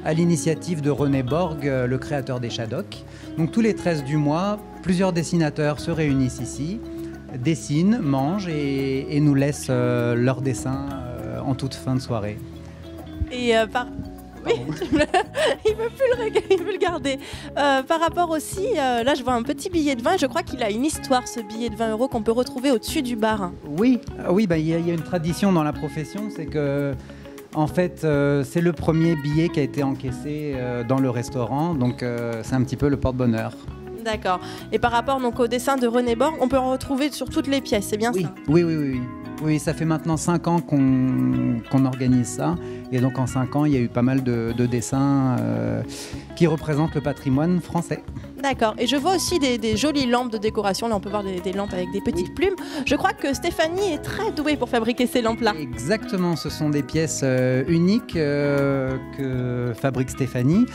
à l'initiative de René Borg, le créateur des Shadocks. Donc tous les 13 du mois, plusieurs dessinateurs se réunissent ici, dessinent, mangent et nous laissent leurs dessins en toute fin de soirée. Et oui, il veut le garder. Par rapport aussi, là je vois un petit billet de vin et je crois qu'il a une histoire ce billet de 20 € qu'on peut retrouver au-dessus du bar. Oui, il y a une tradition dans la profession, c'est que En fait, c'est le premier billet qui a été encaissé dans le restaurant, donc c'est un petit peu le porte-bonheur. D'accord. Et par rapport donc, au dessin de René Borg, on peut en retrouver sur toutes les pièces, c'est bien Oui, ça? oui. Oui, ça fait maintenant 5 ans qu'on organise ça. Et donc en 5 ans, il y a eu pas mal de dessins qui représentent le patrimoine français. D'accord. Et je vois aussi des jolies lampes de décoration. Là, on peut voir des lampes avec des petites plumes. Je crois que Stéphanie est très douée pour fabriquer ces lampes-là. Exactement, ce sont des pièces uniques que fabrique Stéphanie.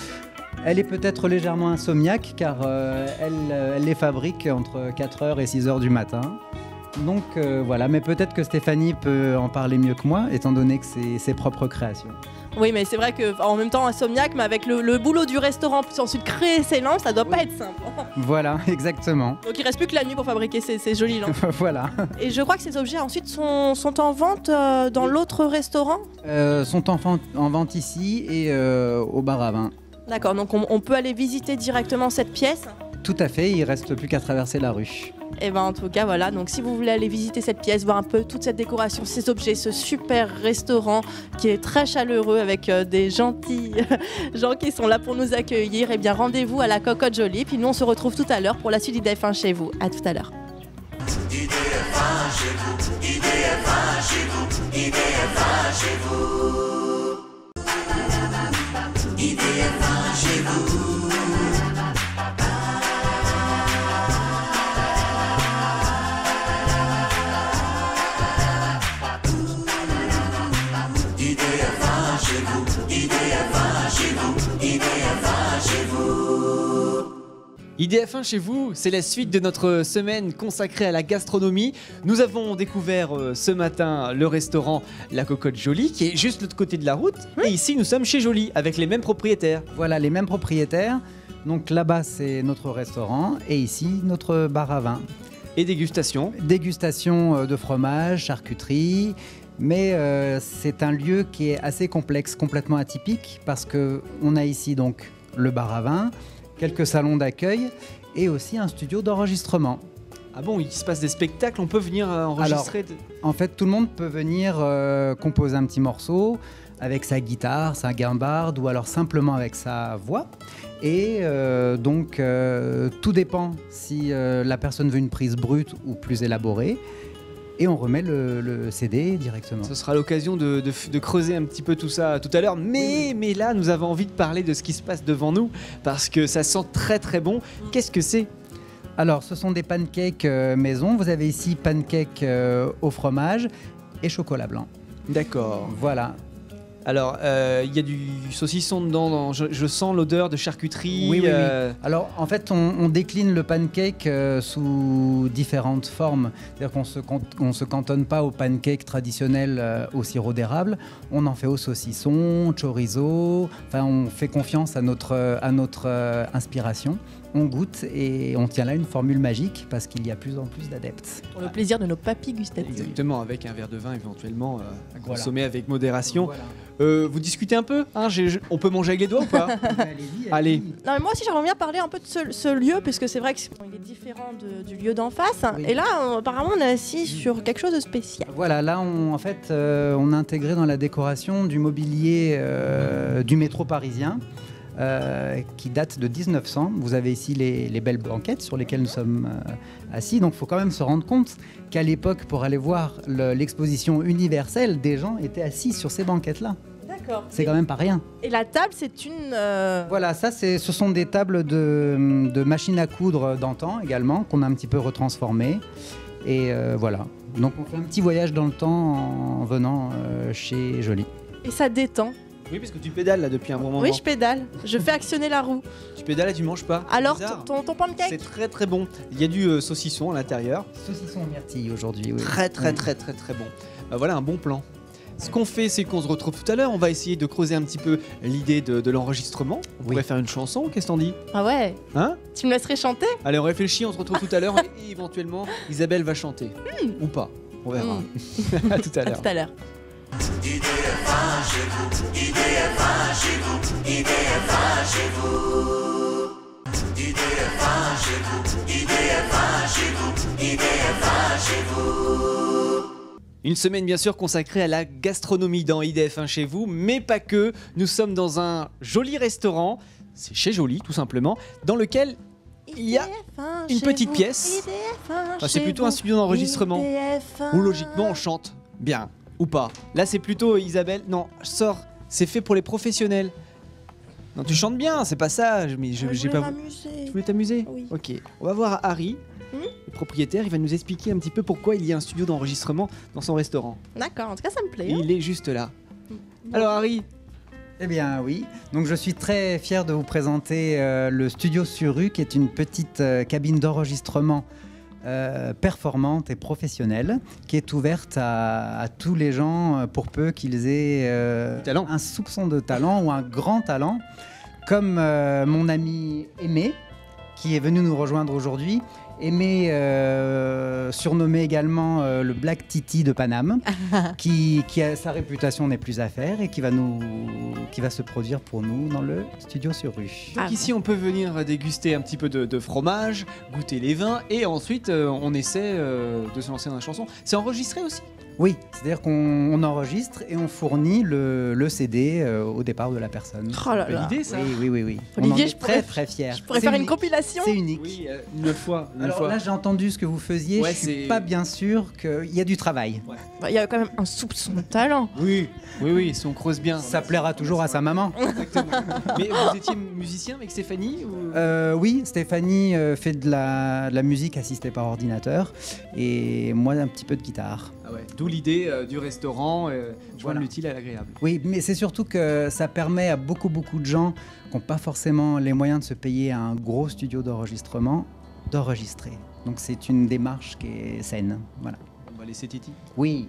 Elle est peut-être légèrement insomniaque car elle les fabrique entre 4h et 6h du matin. Donc voilà, mais peut-être que Stéphanie peut en parler mieux que moi, étant donné que c'est ses propres créations. Oui, mais c'est vrai qu'en même temps, insomniaque, mais avec le boulot du restaurant, puis ensuite créer ces lampes, ça doit pas être simple. Voilà, exactement. Donc il reste plus que la nuit pour fabriquer ces jolies lampes. Voilà. Et je crois que ces objets ensuite sont en vente dans l'autre restaurant. Sont en vente ici et au bar à vin. D'accord, donc on peut aller visiter directement cette pièce. Tout à fait, il reste plus qu'à traverser la rue. Et ben en tout cas voilà, donc si vous voulez aller visiter cette pièce, voir un peu toute cette décoration, ces objets, ce super restaurant qui est très chaleureux avec des gentils gens qui sont là pour nous accueillir, et bien rendez-vous à la Cocotte Jolie. Puis nous on se retrouve tout à l'heure pour la suite d'IDF1 chez vous. À tout à l'heure. IDF1 chez vous, IDF1 chez vous, IDF1 chez vous. IDF1 chez vous. IDF1 chez vous, c'est la suite de notre semaine consacrée à la gastronomie. Nous avons découvert ce matin le restaurant La Cocotte Jolie qui est juste de l'autre côté de la route. Et ici nous sommes chez Jolie avec les mêmes propriétaires. Voilà, les mêmes propriétaires. Donc là-bas c'est notre restaurant et ici notre bar à vin. Et dégustation. Dégustation de fromage, charcuterie. Mais c'est un lieu qui est assez complexe, complètement atypique parce qu'on a ici donc le bar à vin, quelques salons d'accueil et aussi un studio d'enregistrement. Ah bon, il se passe des spectacles, on peut venir enregistrer. En fait, tout le monde peut venir composer un petit morceau avec sa guitare, sa guimbarde ou alors simplement avec sa voix. Et donc, tout dépend si la personne veut une prise brute ou plus élaborée. Et on remet le CD directement. Ce sera l'occasion de creuser un petit peu tout ça tout à l'heure. Mais là, nous avons envie de parler de ce qui se passe devant nous parce que ça sent très très bon. Qu'est-ce que c'est ? Alors, ce sont des pancakes maison. Vous avez ici pancakes au fromage et chocolat blanc. D'accord. Voilà. Alors, il y a du saucisson dedans, je sens l'odeur de charcuterie. Oui. Alors, en fait, on décline le pancake sous différentes formes. C'est-à-dire qu'on ne se cantonne pas au pancake traditionnel au sirop d'érable. On en fait au saucisson, chorizo. Enfin, on fait confiance à notre inspiration. On goûte et on tient là une formule magique parce qu'il y a plus en plus d'adeptes. Pour le plaisir de nos papilles gustatives. Exactement, avec un verre de vin éventuellement à consommer avec modération. Voilà. Vous discutez un peu hein, on peut manger avec les doigts ou pas? Allez. Non, mais moi aussi j'aimerais bien parler un peu de ce lieu parce que c'est vrai qu'il est différent du lieu d'en face. Oui. Et là, apparemment, on est assis sur quelque chose de spécial. Voilà, là, on a intégré dans la décoration du mobilier du métro parisien. Qui date de 1900. Vous avez ici les belles banquettes sur lesquelles nous sommes assis. Donc il faut quand même se rendre compte qu'à l'époque, pour aller voir l'exposition universelle, des gens étaient assis sur ces banquettes-là. D'accord. C'est quand même pas rien. Et la table, c'est une... Voilà, ce sont des tables de machines à coudre d'antan également, qu'on a un petit peu retransformées. Et voilà. Donc on fait un petit voyage dans le temps en venant chez Jolie. Et ça détend. Oui, parce que tu pédales là depuis un bon moment. Oui, je pédale. Je fais actionner la roue. Tu pédales et tu manges pas. Alors, Bizarre. ton pancake? C'est très très bon. Il y a du saucisson à l'intérieur. Saucisson myrtille aujourd'hui, oui. Très très très très très bon. Voilà un bon plan. Ce qu'on fait, c'est qu'on se retrouve tout à l'heure. On va essayer de creuser un petit peu l'idée de l'enregistrement. On pourrait faire une chanson, qu'est-ce que t'en dis? Ah ouais. Hein? Tu me laisserais chanter? Allez, on réfléchit, on se retrouve tout à l'heure et éventuellement Isabelle va chanter. Ou pas, on verra. À tout à À l'heure. tout à l'heure. IDF1 chez vous, IDF1 chez vous, IDF1 chez vous. IDF1 chez vous, IDF1 chez vous, IDF1 chez vous. Une semaine bien sûr consacrée à la gastronomie dans IDF1 chez vous, mais pas que. Nous sommes dans un joli restaurant, c'est chez Joly tout simplement, dans lequel il y a une petite pièce. Enfin, c'est plutôt un studio d'enregistrement où logiquement on chante bien ou pas. Là c'est plutôt Isabelle, non, sors, c'est fait pour les professionnels. Non, tu chantes bien, c'est pas ça. Mais j'ai pas. Tu voulais t'amuser? Oui. Ok, on va voir Harry, le propriétaire. Il va nous expliquer un petit peu pourquoi il y a un studio d'enregistrement dans son restaurant. D'accord, en tout cas ça me plaît. Et il est juste là. Alors Harry, Eh bien oui, donc je suis très fier de vous présenter le Studio sur rue, qui est une petite cabine d'enregistrement performante et professionnelle, qui est ouverte à tous les gens pour peu qu'ils aient Du talent. un soupçon de talent ou un grand talent, comme mon ami Aimé, qui est venu nous rejoindre aujourd'hui. Aimé, surnommé également le Black Titi de Paname, qui a sa réputation n'est plus à faire et qui va se produire pour nous dans le Studio sur rue. donc ici on peut venir déguster un petit peu de fromage, goûter les vins et ensuite on essaie de se lancer dans la chanson. C'est enregistré aussi? Oui, c'est-à-dire qu'on enregistre et on fournit le CD au départ de la personne. Oh là Belle là. idée ça. Oui. Olivier, on en est je pourrais- très fiers. Je pourrais C'est faire une unique. compilation. C'est unique. Oui, une autre fois. Alors là, j'ai entendu ce que vous faisiez. Ouais, je suis c'est- pas bien sûr qu'il y a du travail. Bah, il y a quand même un soupçon de talent. Oui, si on creuse bien. Ça plaira toujours à sa maman. Mais vous étiez musicien avec Stéphanie ou... Oui, Stéphanie fait de la musique assistée par ordinateur et moi un petit peu de guitare. Ah ouais. D'où l'idée du restaurant, joindre Voilà. l'utile à l'agréable. Oui, mais c'est surtout que ça permet à beaucoup de gens qui n'ont pas forcément les moyens de se payer un gros studio d'enregistrement d'enregistrer. Donc c'est une démarche qui est saine. Voilà. On va laisser Titi. Oui.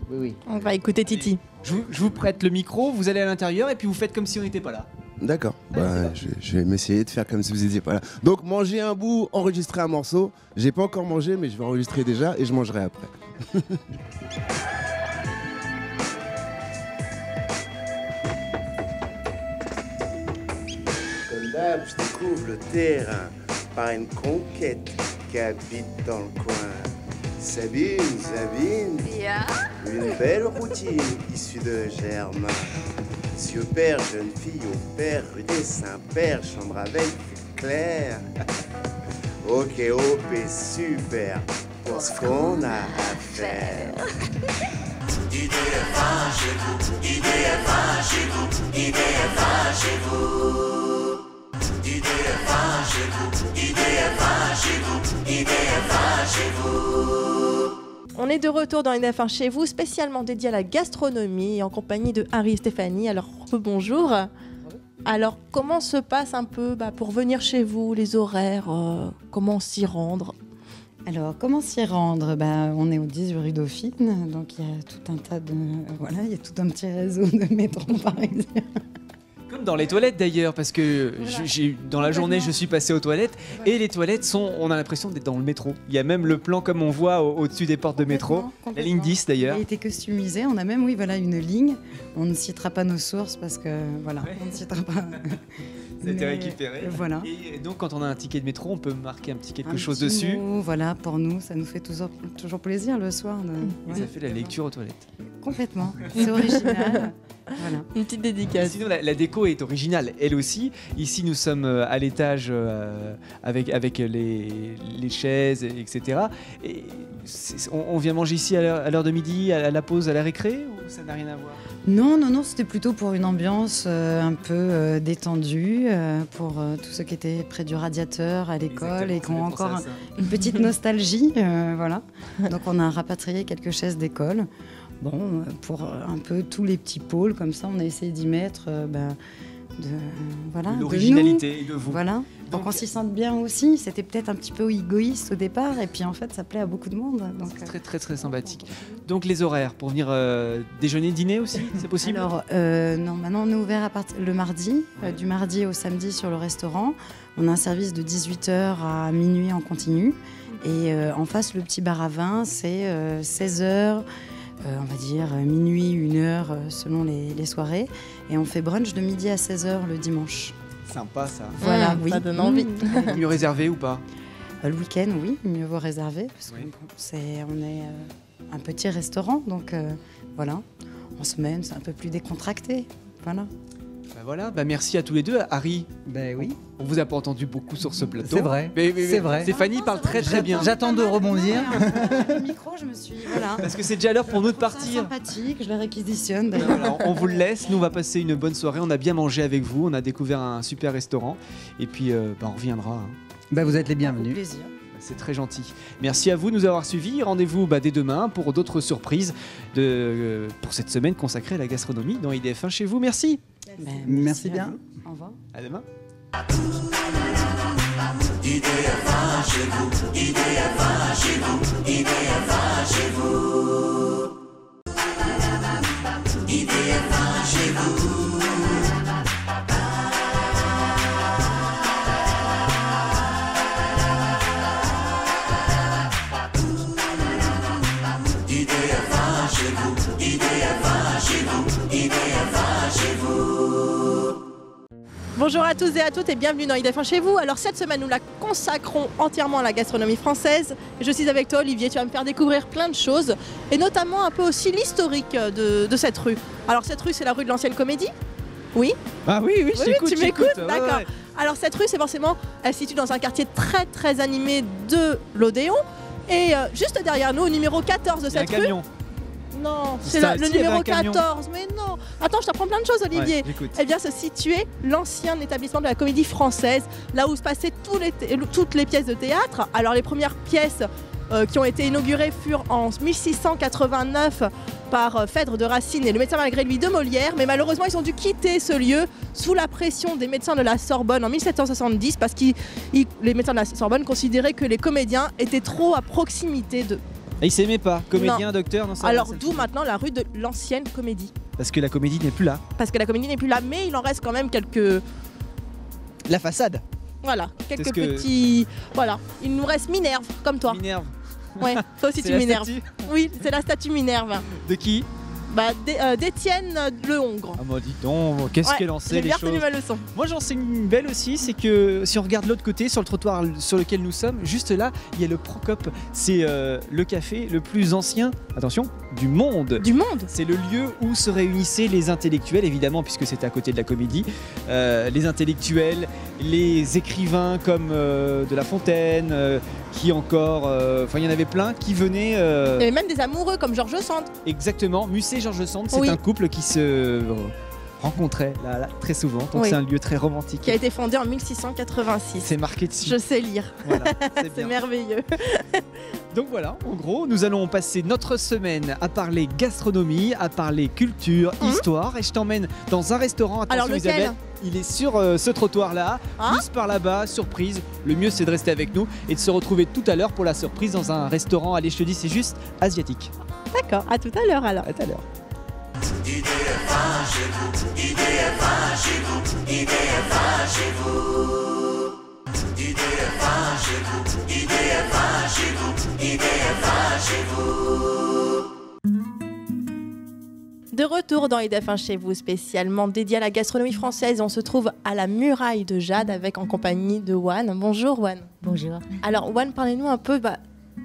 On va écouter Titi. Je vous prête le micro, vous allez à l'intérieur et puis vous faites comme si on n'était pas là. D'accord, je vais m'essayer de faire comme si vous n'étiez pas là. Donc manger un bout, enregistrer un morceau. J'ai pas encore mangé, mais je vais enregistrer déjà et je mangerai après. Comme d'hab, je découvre le terrain par une conquête qui habite dans le coin. Sabine, une belle routine issue de Germain. Super jeune fille au père, rue des Saint-Père, chambre avec vue claire. Ok, OP, super, pour ce qu'on a à faire. IDF1 chez vous, IDF1 chez vous, IDF1 chez vous. IDF1 chez vous, IDF1 chez vous, IDF1 chez vous. On est de retour dans une F1 chez vous, spécialement dédié à la gastronomie, en compagnie de Harry et Stéphanie. Alors, bonjour. Alors, comment se passe un peu pour venir chez vous, les horaires, comment s'y rendre? Alors, comment s'y rendre? On est au 18 rue Dauphine, donc il y a tout un tas de... Voilà, il y a tout un petit réseau de métro parisien. Comme dans les toilettes d'ailleurs, parce que dans la journée je suis passé aux toilettes et les toilettes on a l'impression d'être dans le métro. Il y a même le plan comme on voit au-dessus des portes de métro, la ligne 10 d'ailleurs. Il a été customisé, on a même, une ligne. On ne citera pas nos sources parce que, on ne citera pas... Ça a été Mais, récupéré. voilà. Et donc quand on a un ticket de métro, on peut marquer un petit quelque Un chose petit dessus. mot, voilà, pour nous, ça nous fait toujours plaisir le soir. Et ça fait la lecture aux toilettes. Complètement, c'est original. Voilà. Une petite dédicace. Sinon la déco est originale, elle aussi. Ici nous sommes à l'étage avec les chaises, etc. Et on vient manger ici à l'heure de midi, à la pause, à la récré, ou ça n'a rien à voir? Non, c'était plutôt pour une ambiance un peu détendue, pour tous ceux qui étaient près du radiateur à l'école et qui ont encore une petite nostalgie. Voilà. Donc on a rapatrié quelques chaises d'école. Bon, pour un peu tous les petits pôles, comme ça, on a essayé d'y mettre de l'originalité nous. de vous. Voilà. Donc on s'y sent bien aussi. C'était peut-être un petit peu égoïste au départ, et puis en fait, ça plaît à beaucoup de monde. Donc, C'est très sympathique. Donc les horaires, pour venir déjeuner, dîner aussi, c'est possible? Alors, non, maintenant on est ouvert le mardi, du mardi au samedi sur le restaurant. On a un service de 18h à minuit en continu. Et en face, le petit bar à vin, c'est 16h. On va dire minuit, 1h selon les soirées. Et on fait brunch de midi à 16h le dimanche. Sympa ça. Voilà, oui. Ça donne envie. Mieux réservé ou pas? Le week-end, oui, mieux vaut réserver, parce Oui. on est un petit restaurant, donc voilà. En semaine, c'est un peu plus décontracté. Voilà. Voilà, merci à tous les deux. Harry, Ben oui, on vous a pas entendu beaucoup sur ce plateau. c'est vrai. C'est vrai. Stéphanie parle très très bien. J'attends de rebondir. Le micro, je me suis. Voilà. Parce que c'est déjà l'heure pour nous de partir. Sympathique, je le réquisitionne d'ailleurs. Voilà, on vous le laisse, nous on va passer une bonne soirée, on a bien mangé avec vous, on a découvert un super restaurant et puis on reviendra. Hein. Ben, vous êtes les Avec bienvenus. plaisir. C'est très gentil. Merci à vous de nous avoir suivis. Rendez-vous dès demain pour d'autres surprises pour cette semaine consacrée à la gastronomie dans IDF1 chez vous. Merci. Merci à bien. vous. Au revoir. À demain. IDF1 chez vous, IDF1 chez vous, IDF1 chez vous. IDF1 chez vous. IDF1 chez vous, IDF1 chez vous, IDF1 chez vous. Bonjour à tous et à toutes et bienvenue dans IDF1 chez vous. Alors cette semaine nous la consacrons entièrement à la gastronomie française. Je suis avec toi Olivier, tu vas me faire découvrir plein de choses et notamment un peu aussi l'historique de cette rue. Alors cette rue c'est la rue de l'Ancienne Comédie. Oui. Ah oui, Oui, tu m'écoutes, Ouais, d'accord. ouais. Alors cette rue c'est forcément, elle se situe dans un quartier très très animé de l'Odéon. Et juste derrière nous, au numéro 14 de Il y a un cette rue. camion. Non, c'est Ça, le si, il y avait numéro un camion. 14, mais non. Attends, je t'apprends plein de choses Olivier. Ouais, j'écoute. Eh bien, se situait l'ancien établissement de la Comédie Française, là où se passaient toutes les pièces de théâtre. Alors, les premières pièces qui ont été inaugurées furent en 1689 par Phèdre de Racine et le médecin malgré lui de Molière, mais malheureusement, ils ont dû quitter ce lieu sous la pression des médecins de la Sorbonne en 1770 parce que les médecins de la Sorbonne considéraient que les comédiens étaient trop à proximité d'eux. Et il s'aimait pas, comédien, docteur, non ça Alors, ça- d'où maintenant la rue de l'ancienne Comédie. Parce que la comédie n'est plus là. Parce que la comédie n'est plus là, mais il en reste quand même quelques. La façade. Voilà, quelques ce que- petits. Voilà, il nous reste Minerve, comme toi. Minerve. Ouais, toi aussi C'est tu la m'énerves. statue Oui, c'est la statue Minerve. De qui? D'Étienne le Hongre. Ah bah dis donc, qu'est-ce Ouais, qu'elle en sait j'ai les bien choses. retenu ma leçon. Moi j'en sais une belle aussi, c'est que si on regarde l'autre côté, sur le trottoir sur lequel nous sommes, juste là, il y a le Procope. C'est le café le plus ancien, attention, du monde. Du monde. C'est le lieu où se réunissaient les intellectuels, évidemment, puisque c'était à côté de la comédie. Les intellectuels, les écrivains comme de La Fontaine, qui encore. Enfin, il y en avait plein qui venaient. Il y avait même des amoureux comme Georges Sand. Exactement, Musset et Georges Sand, c'est Oui. un couple qui se rencontrait là, très souvent. Donc Oui. c'est un lieu très romantique. Qui a été fondé en 1686. C'est marqué dessus. Je sais lire, Voilà, c'est c'est bien. merveilleux. Donc voilà, en gros, nous allons passer notre semaine à parler gastronomie, à parler culture, histoire. Et je t'emmène dans un restaurant. Attention, Alors, lequel? Isabelle, il est sur ce trottoir-là, Ah. juste par là-bas, surprise. Le mieux, c'est de rester avec nous et de se retrouver tout à l'heure pour la surprise dans un restaurant. Allez, je te dis, c'est juste asiatique. D'accord, à tout à l'heure alors. À tout à l'heure. IDF1 chez vous, IDF1 chez vous, IDF1 chez vous. IDF1 chez vous, IDF1 chez vous, IDF1 chez vous. De retour dans IDF1 chez vous, spécialement dédié à la gastronomie française. On se trouve à la Muraille de Jade avec en compagnie de Wan. Bonjour Wan. Bonjour. Alors Wan, parlez-nous un peu,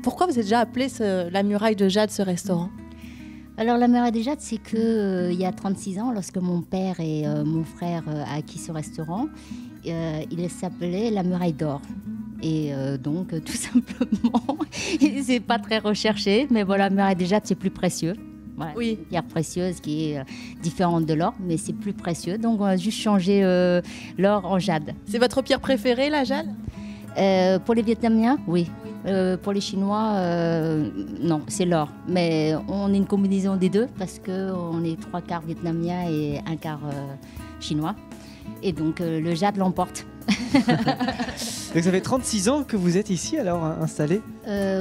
pourquoi vous êtes déjà appelé la Muraille de Jade, ce restaurant? Alors la Muraille des Jades, c'est que il y a 36 ans, lorsque mon père et mon frère a acquis ce restaurant, il s'appelait la Muraille d'Or. Et donc tout simplement, c'est pas très recherché, mais voilà, Muraille des Jades, c'est plus précieux. Voilà, Oui. une pierre précieuse qui est différente de l'or, mais c'est plus précieux. Donc on a juste changé l'or en jade. C'est votre pierre préférée, la Jade? Pour les Vietnamiens, oui. Pour les Chinois, non, c'est l'or. Mais on est une combinaison des deux parce qu'on est 3 quarts vietnamiens et 1 quart chinois. Et donc le jade l'emporte. Donc ça fait 36 ans que vous êtes ici alors installé.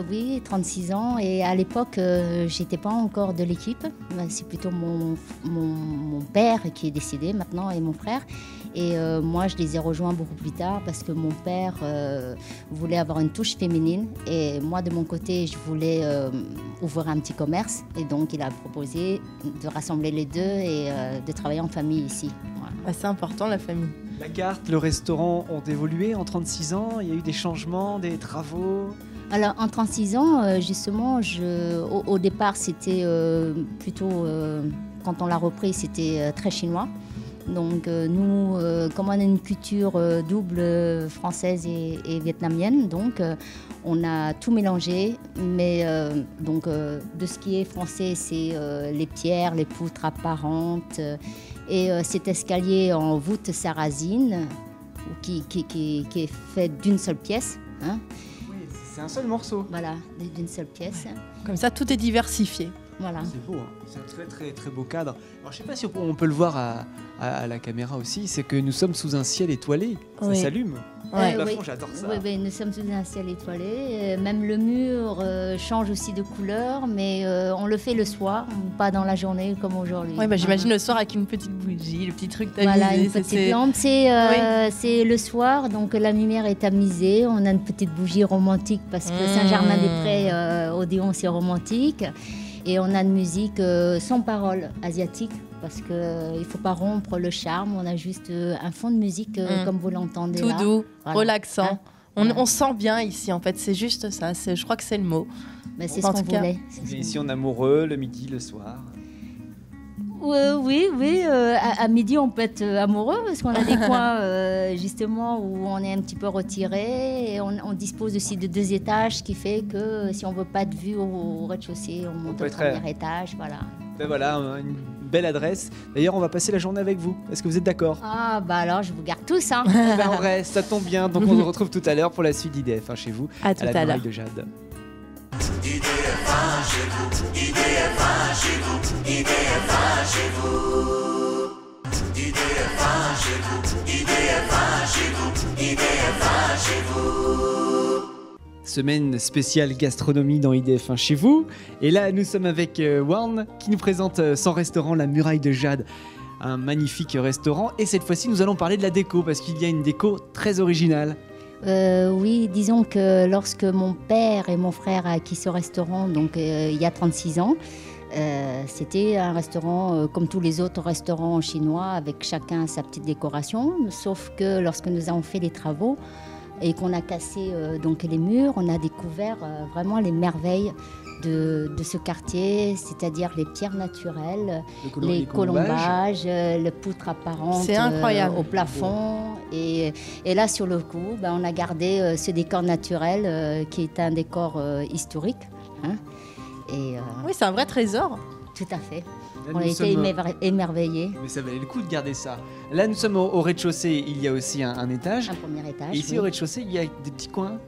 Oui, 36 ans. Et à l'époque, j'étais pas encore de l'équipe. C'est plutôt mon père qui est décédé maintenant et mon frère. Et moi, je les ai rejoints beaucoup plus tard parce que mon père voulait avoir une touche féminine. Et moi, de mon côté, je voulais ouvrir un petit commerce. Et donc, il a proposé de rassembler les deux et de travailler en famille ici. Voilà. C'est important, la famille. La carte, le restaurant ont évolué en 36 ans. Il y a eu des changements, des travaux. Alors, en 36 ans, justement, au départ, c'était plutôt, quand on l'a repris, c'était très chinois. Donc, nous, comme on a une culture double française et vietnamienne, donc on a tout mélangé. Mais de ce qui est français, c'est les pierres, les poutres apparentes et cet escalier en voûte sarrasine qui est fait d'une seule pièce. Hein. C'est un seul morceau. Voilà, d'une seule pièce. Comme ça, tout est diversifié. Voilà. C'est beau, hein. C'est un très très très beau cadre. Alors je sais pas si on peut le voir à la caméra aussi, c'est que nous sommes sous un ciel étoilé. Ça s'allume. Ouais. Le plafond, j'adore ça. Oui, nous sommes sous un ciel étoilé. Même le mur change aussi de couleur, mais on le fait le soir, pas dans la journée comme aujourd'hui. Ouais, j'imagine le soir avec une petite bougie, le petit truc tamisé. Voilà, une petite lampe. C'est le soir, donc la lumière est tamisée. On a une petite bougie romantique parce que Saint-Germain-des-Prés, Odéon, c'est romantique. Et on a une musique sans parole asiatique parce qu'il ne faut pas rompre le charme. On a juste un fond de musique comme vous l'entendez tout là. doux, Voilà. relaxant. Hein, On sent bien ici, en fait. C'est juste ça. Je crois que c'est le mot. Mais c'est En ce qu'on tout cas. voulait. On est ici en amoureux, le midi, le soir. Oui. À midi, on peut être amoureux parce qu'on a des coins justement où on est un petit peu retiré et on dispose aussi de 2 étages, ce qui fait que si on veut pas de vue au rez-de-chaussée, on monte peut au être premier étage. Voilà. Ben voilà, une belle adresse. D'ailleurs, on va passer la journée avec vous. Est-ce que vous êtes d'accord? Ah, bah alors, je vous garde tous. Hein. Ben on reste, ça tombe bien. Donc on se retrouve tout à l'heure pour la suite d'IDF chez vous. À tout la à l'heure. Muraille de Jade. IDF1 chez vous, IDF1 chez vous, IDF1 chez vous. IDF1 chez vous, IDF1 chez vous, IDF1 chez vous. Semaine spéciale gastronomie dans IDF1 chez vous. Et là, nous sommes avec Warn qui nous présente son restaurant La Muraille de Jade. Un magnifique restaurant. Et cette fois-ci, nous allons parler de la déco parce qu'il y a une déco très originale. Oui, disons que lorsque mon père et mon frère a acquis ce restaurant, donc il y a 36 ans, c'était un restaurant comme tous les autres restaurants chinois, avec chacun sa petite décoration. Sauf que lorsque nous avons fait les travaux et qu'on a cassé donc les murs, on a découvert vraiment les merveilles de ce quartier, c'est-à-dire les pierres naturelles, les colombages, les poutres apparentes C'est incroyable. au plafond. Et là, sur le coup, on a gardé ce décor naturel qui est un décor historique. Hein. Oui, c'est un vrai trésor. Tout à fait. Là, On a nous été sommes- émerveillés. Mais ça valait le coup de garder ça. Là, nous sommes au rez-de-chaussée. Il y a aussi un étage. Un premier étage. Et ici, oui. au rez-de-chaussée, il y a des petits coins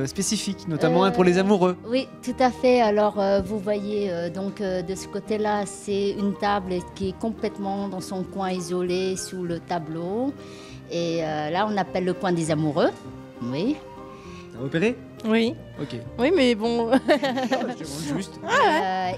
spécifiques, notamment un pour les amoureux. Oui, tout à fait. Alors, vous voyez, de ce côté-là, c'est une table qui est complètement dans son coin isolé sous le tableau. Et là, on appelle le coin des amoureux. Oui. T'as repéré? Oui. Ok. Oui, mais bon. Je demande juste.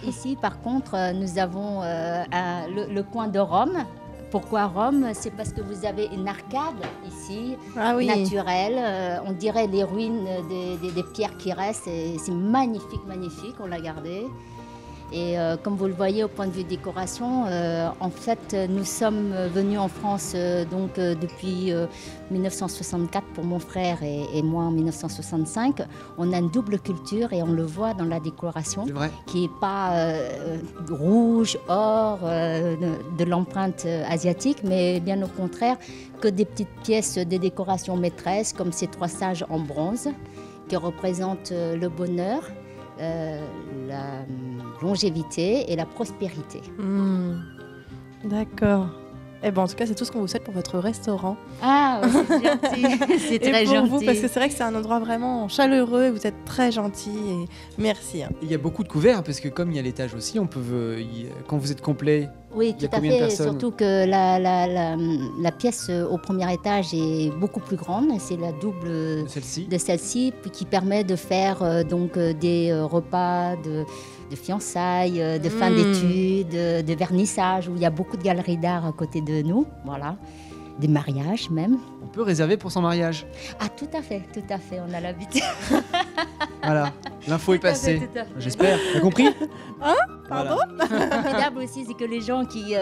Ici, par contre, nous avons le coin de Rome. Pourquoi Rome? C'est parce que vous avez une arcade ici, Ah oui. naturelle. On dirait les ruines des pierres qui restent. C'est magnifique, magnifique. On l'a gardé. Et comme vous le voyez au point de vue décoration, en fait, nous sommes venus en France depuis 1964 pour mon frère et moi en 1965. On a une double culture et on le voit dans la décoration, C'est vrai. qui n'est pas rouge, or, de l'empreinte asiatique, mais bien au contraire que des petites pièces de décoration maîtresses comme ces 3 sages en bronze qui représentent le bonheur, la longévité et la prospérité. D'accord. Eh ben, en tout cas, c'est tout ce qu'on vous souhaite pour votre restaurant. Ah, c'est gentil, c'est Et très pour gentil. vous, parce que c'est vrai que c'est un endroit vraiment chaleureux et vous êtes très gentil. Et merci. Hein. Il y a beaucoup de couverts parce que comme il y a l'étage aussi, on peut quand vous êtes complet. Oui, Il y a tout à combien de fait. personnes? Surtout que la pièce au premier étage est beaucoup plus grande. C'est la double Celle-ci. de celle-ci, puis qui permet de faire des repas de fiançailles, de fin d'études, de vernissage, où il y a beaucoup de galeries d'art à côté de nous. Voilà. Des mariages même. On peut réserver pour son mariage. Ah, tout à fait, on a l'habitude. Voilà. L'info est Tout à fait, passée. tout à fait. J'espère. T'as compris? Pardon. Formidable aussi, c'est que les gens qui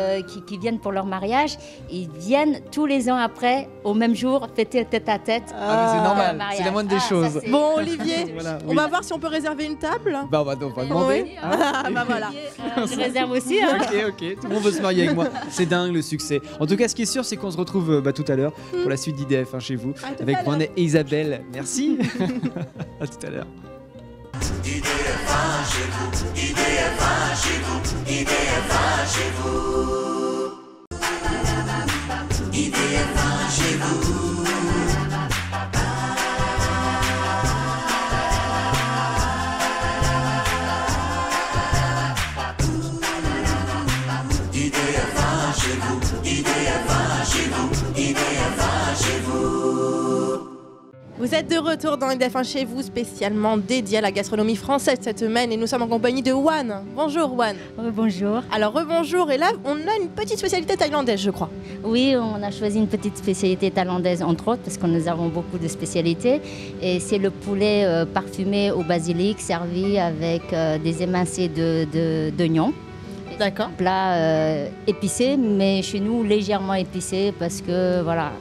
viennent pour leur mariage, ils viennent tous les ans après, au même jour, fêter tête à tête. Ah, mais c'est leur normal, mariage. c'est la moindre des ça, choses. c'est- Bon, Olivier, Voilà, on oui. va voir si on peut réserver une table. Bah, on va demander. Oui, Ah, bah voilà. Je réserve aussi. Hein. Ok, tout le monde veut se marier avec moi. C'est dingue le succès. En tout cas, ce qui est sûr, c'est qu'on se retrouve tout à l'heure pour la suite d'IDF chez vous, À tout avec à l'heure. Juan et Isabelle. Merci. À tout à l'heure. Vous êtes de retour dans IDF1 chez vous, spécialement dédié à la gastronomie française cette semaine, et nous sommes en compagnie de Juan. Bonjour Juan. Bonjour. Alors rebonjour, et là on a une petite spécialité thaïlandaise je crois. Oui, on a choisi une petite spécialité thaïlandaise, entre autres, parce que nous avons beaucoup de spécialités. Et c'est le poulet parfumé au basilic, servi avec des émincés d'oignons. D'accord. Plat épicé, mais chez nous légèrement épicé, parce que voilà,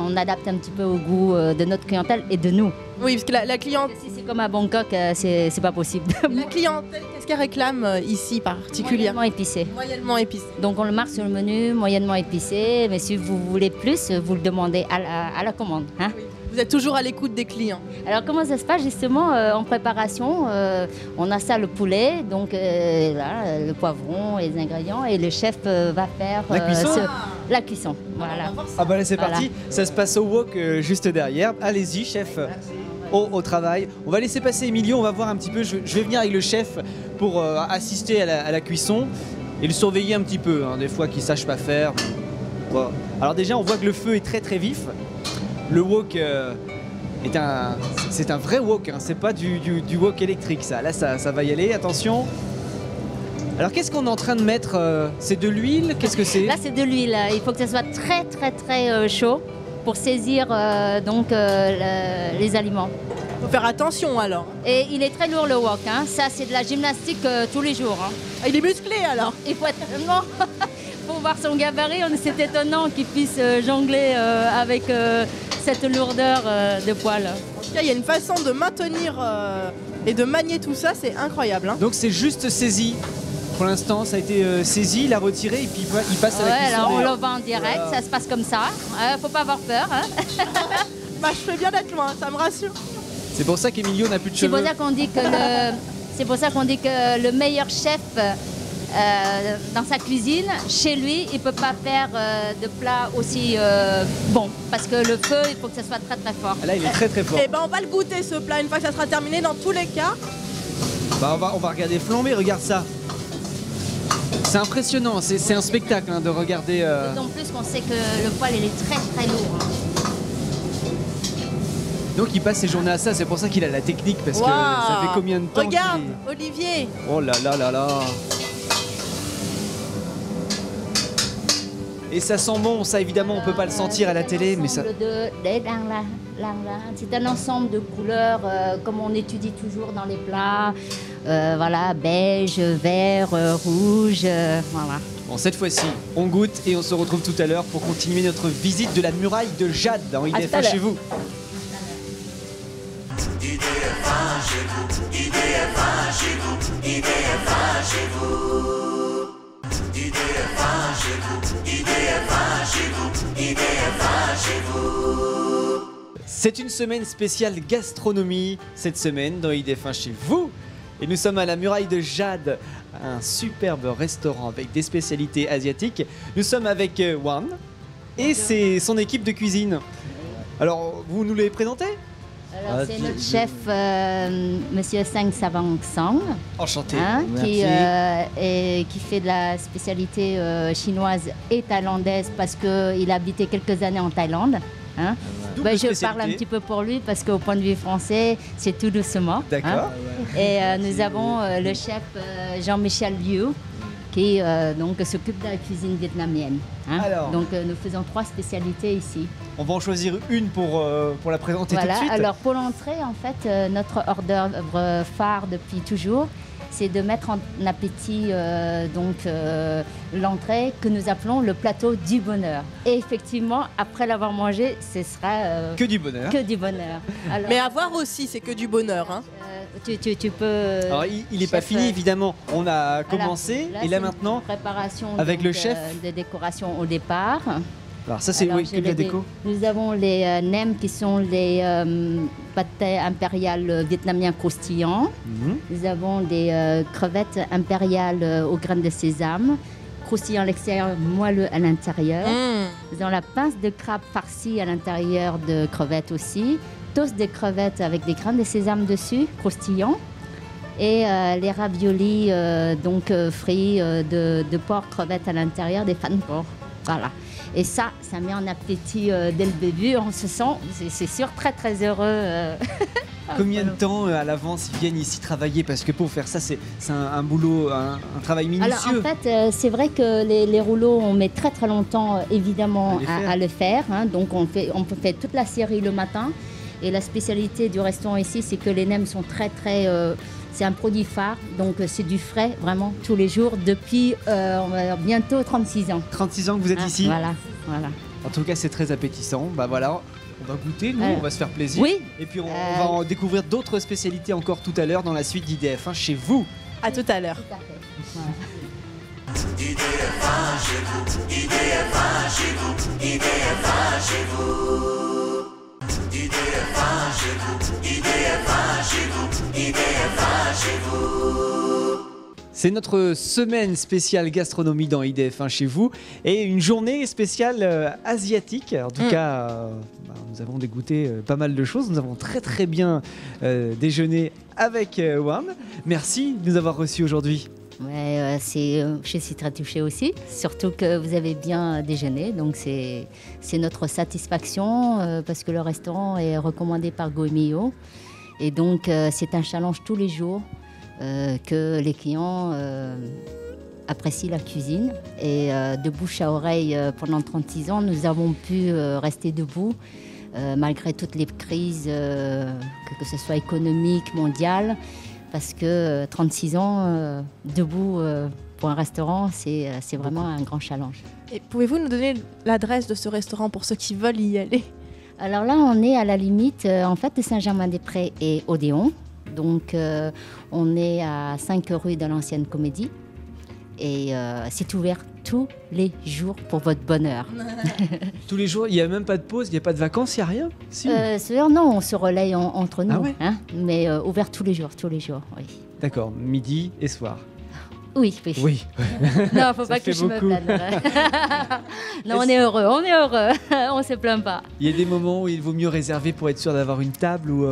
on adapte un petit peu au goût de notre clientèle et de nous. Oui, parce que la clientèle, Si c'est comme à Bangkok, c'est pas possible. qu'est-ce qu'elle réclame ici particulièrement? Moyennement épicé. Moyennement épicé. Donc on le marque sur le menu, moyennement épicé, mais si vous voulez plus, vous le demandez à la commande. Hein. Vous êtes toujours à l'écoute des clients. Alors comment ça se passe justement en préparation? On a ça, le poulet, donc là, le poivron et les ingrédients, et le chef va faire La cuisson la cuisson. Voilà. Ah bah là c'est Voilà. parti, ça se passe au wok juste derrière. Allez-y chef, au travail. On va laisser passer Emilio, on va voir un petit peu, je vais venir avec le chef pour assister à la cuisson et le surveiller un petit peu, hein, des fois qu'il sache pas faire. Voilà. Alors déjà on voit que le feu est très très vif. Le wok c'est un vrai wok, hein, c'est pas du wok électrique ça. Là ça va y aller, attention. Alors qu'est-ce qu'on est en train de mettre C'est de l'huile? Qu'est-ce que c'est? Là c'est de l'huile, il faut que ça soit très très très chaud pour saisir les aliments. Faut faire attention alors. Et il est très lourd le wok, hein. Ça c'est de la gymnastique tous les jours. Hein. Ah, il est musclé alors. Il faut être non, faut voir son gabarit, c'est étonnant qu'il puisse jongler avec cette lourdeur de poils. En tout cas, il y a une façon de maintenir et de manier tout ça, c'est incroyable. Hein. Donc c'est juste saisi. Pour l'instant, ça a été saisi, il a retiré et puis il passe à la Ouais, cuisson. alors on Et- le vend en direct, Voilà. ça se passe comme ça. Faut pas avoir peur. Hein. Bah, je fais bien d'être loin, ça me rassure. C'est pour ça qu'Emilio n'a plus de C'est pour cheveux. ça qu'on dit que le meilleur chef dans sa cuisine, chez lui, il peut pas faire de plat aussi bon, parce que le feu, il faut que ça soit très très fort. Là, il est très très fort. Et ben on va le goûter ce plat une fois que ça sera terminé dans tous les cas. Bah, on va regarder flamber, regarde ça. C'est impressionnant, c'est un spectacle hein, de regarder. D'autant plus qu'on sait que le poêle, il est très très lourd. Hein. Donc il passe ses journées à ça, c'est pour ça qu'il a la technique parce que Waouh. ça fait combien de temps Regarde, qu'il Olivier. est- Oh là là là là. Et ça sent bon, ça évidemment on peut pas le sentir à la télé, mais ça. C'est un ensemble de couleurs, comme on étudie toujours dans les plats. Voilà, beige, vert, rouge, voilà. Bon, cette fois-ci, on goûte et on se retrouve tout à l'heure pour continuer notre visite de la muraille de Jade dans À tout à IDF1 l'heure. chez vous. C'est une semaine spéciale gastronomie cette semaine dans IDF1 chez vous. Et nous sommes à la muraille de Jade, un superbe restaurant avec des spécialités asiatiques. Nous sommes avec Juan et c'est son équipe de cuisine. Alors, vous nous les présentez? Alors, c'est notre chef, Monsieur Sang Savang Sang, Enchanté. hein, Merci. qui fait de la spécialité chinoise et thaïlandaise parce qu'il a habité quelques années en Thaïlande. Hein. Double Je spécialité. parle un petit peu pour lui parce qu'au point de vue français, c'est tout doucement. D'accord. hein. Et nous avons le chef Jean-Michel Liu qui donc s'occupe de la cuisine vietnamienne. Hein. Alors. Donc nous faisons 3 spécialités ici. On va en choisir une pour la présenter tout de suite. Alors pour l'entrée, en fait, notre hors d'œuvre phare depuis toujours, c'est de mettre en appétit l'entrée que nous appelons le plateau du bonheur. Et effectivement, après l'avoir mangé, ce sera que du bonheur. Que du bonheur. Alors, Mais à voir aussi, c'est que du bonheur. Hein. tu peux. Alors il n'est pas fini évidemment. On a commencé Là, et là c'est maintenant une préparation avec le chef de décoration au départ. Alors ça c'est que de la déco. Nous avons les nems qui sont les pâtés impériales vietnamiens croustillants. Nous avons des crevettes impériales aux graines de sésame, croustillant à l'extérieur, moelleux à l'intérieur. Nous avons la pince de crabe farcie à l'intérieur de crevettes aussi. Toast de crevettes avec des graines de sésame dessus, croustillants. Et les raviolis frits de porc crevettes à l'intérieur, des fans de porc. Voilà. Et ça met en appétit dès le début. On se sent, c'est sûr, très très heureux. Combien de temps à l'avance ils viennent ici travailler? Parce que pour faire ça, c'est un boulot, un travail minutieux. Alors en fait, c'est vrai que les rouleaux, on met très très longtemps évidemment à le faire. Hein. Donc on fait toute la série le matin. Et la spécialité du restaurant ici, c'est que les nems sont très très... c'est un produit phare, donc c'est du frais vraiment tous les jours depuis bientôt 36 ans. 36 ans que vous êtes ici. Voilà. En tout cas, c'est très appétissant. Bah voilà, on va goûter, nous, on va se faire plaisir. Oui. Et puis on va en découvrir d'autres spécialités encore tout à l'heure dans la suite d'IDF1 chez vous. À tout à l'heure. IDF1 chez vous, IDF1 chez vous, IDF1 chez vous. IDF1 chez vous, IDF1 chez vous, IDF1 chez vous. C'est notre semaine spéciale gastronomie dans IDF1 chez vous et une journée spéciale asiatique. En tout cas, nous avons dégoûté pas mal de choses. Nous avons très très bien déjeuné avec Wan. Merci de nous avoir reçus aujourd'hui. Ouais, je suis très touchée aussi, surtout que vous avez bien déjeuné, donc c'est notre satisfaction parce que le restaurant est recommandé par Goemio et donc c'est un challenge tous les jours que les clients apprécient la cuisine et de bouche à oreille pendant 36 ans, nous avons pu rester debout malgré toutes les crises, que ce soit économique, mondiale. Parce que 36 ans debout pour un restaurant, c'est vraiment un grand challenge. Et pouvez-vous nous donner l'adresse de ce restaurant pour ceux qui veulent y aller? Alors là, on est à la limite en fait, de Saint-Germain-des-Prés et Odéon. Donc on est à 5 rue de l'Ancienne Comédie. Et c'est ouvert tous les jours pour votre bonheur. Tous les jours, il n'y a même pas de pause, il n'y a pas de vacances, il n'y a rien si. Non, on se relaye entre nous, ah ouais mais ouvert tous les jours, oui. D'accord, midi et soir. Oui. Non, faut pas que je me plaigne. Non, on est heureux, on se plaint pas. Il y a des moments où il vaut mieux réserver pour être sûr d'avoir une table ou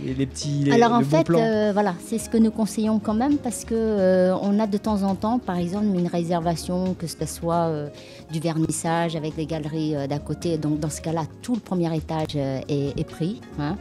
les petits. Alors en bon fait, plan. voilà, c'est ce que nous conseillons quand même parce que on a de temps en temps, par exemple, une réservation, que ce soit du vernissage avec les galeries d'à côté. Donc dans ce cas-là, tout le premier étage est pris. Hein.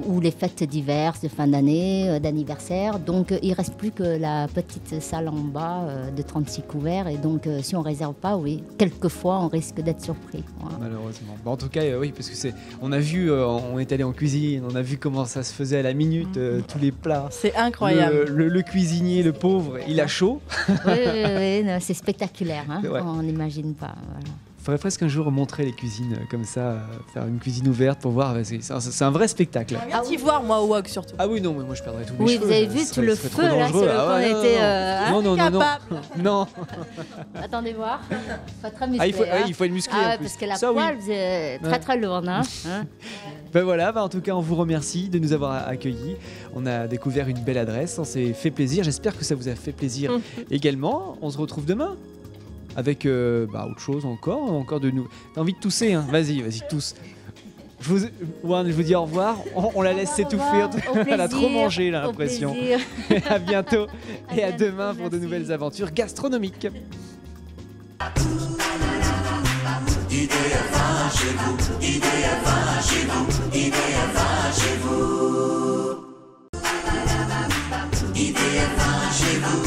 Ou les fêtes diverses de fin d'année, d'anniversaire. Donc il ne reste plus que la petite salle en bas de 36 couverts. Et donc si on ne réserve pas, oui, quelquefois on risque d'être surpris. Voilà. Malheureusement. Bon, en tout cas, oui, parce que on a vu, on est allé en cuisine, on a vu comment ça se faisait à la minute, tous les plats. C'est incroyable. Le cuisinier, le pauvre, il a chaud. Oui, non, c'est spectaculaire, hein, ouais. On n'imagine pas. Voilà. Il faudrait presque un jour montrer les cuisines comme ça, faire une cuisine ouverte pour voir. C'est un vrai spectacle. Viens t'y voir, moi, au WOG surtout. Ah oui, non, mais moi je perdrais tous mes oui, cheveux. Vous avez vu tout le feu là, sur lequel on était. Non. Attendez voir. Pas très musclé. Il faut être musclé. Ah en ouais, plus. parce que la ça, poêle, c'est très très lourde. Hein. Ben voilà, en tout cas, on vous remercie de nous avoir accueillis. On a découvert une belle adresse, on s'est fait plaisir. J'espère que ça vous a fait plaisir également. On se retrouve demain. Avec autre chose encore de nous. T'as envie de tousser, hein? Vas-y, tousse. Je vous dis au revoir. On la laisse s'étouffer. Elle a trop mangé, là, l'impression. À bientôt. Et à demain pour de nouvelles aventures gastronomiques. IDF1 chez vous, IDF1 chez vous, IDF1 chez vous. IDF1 chez vous.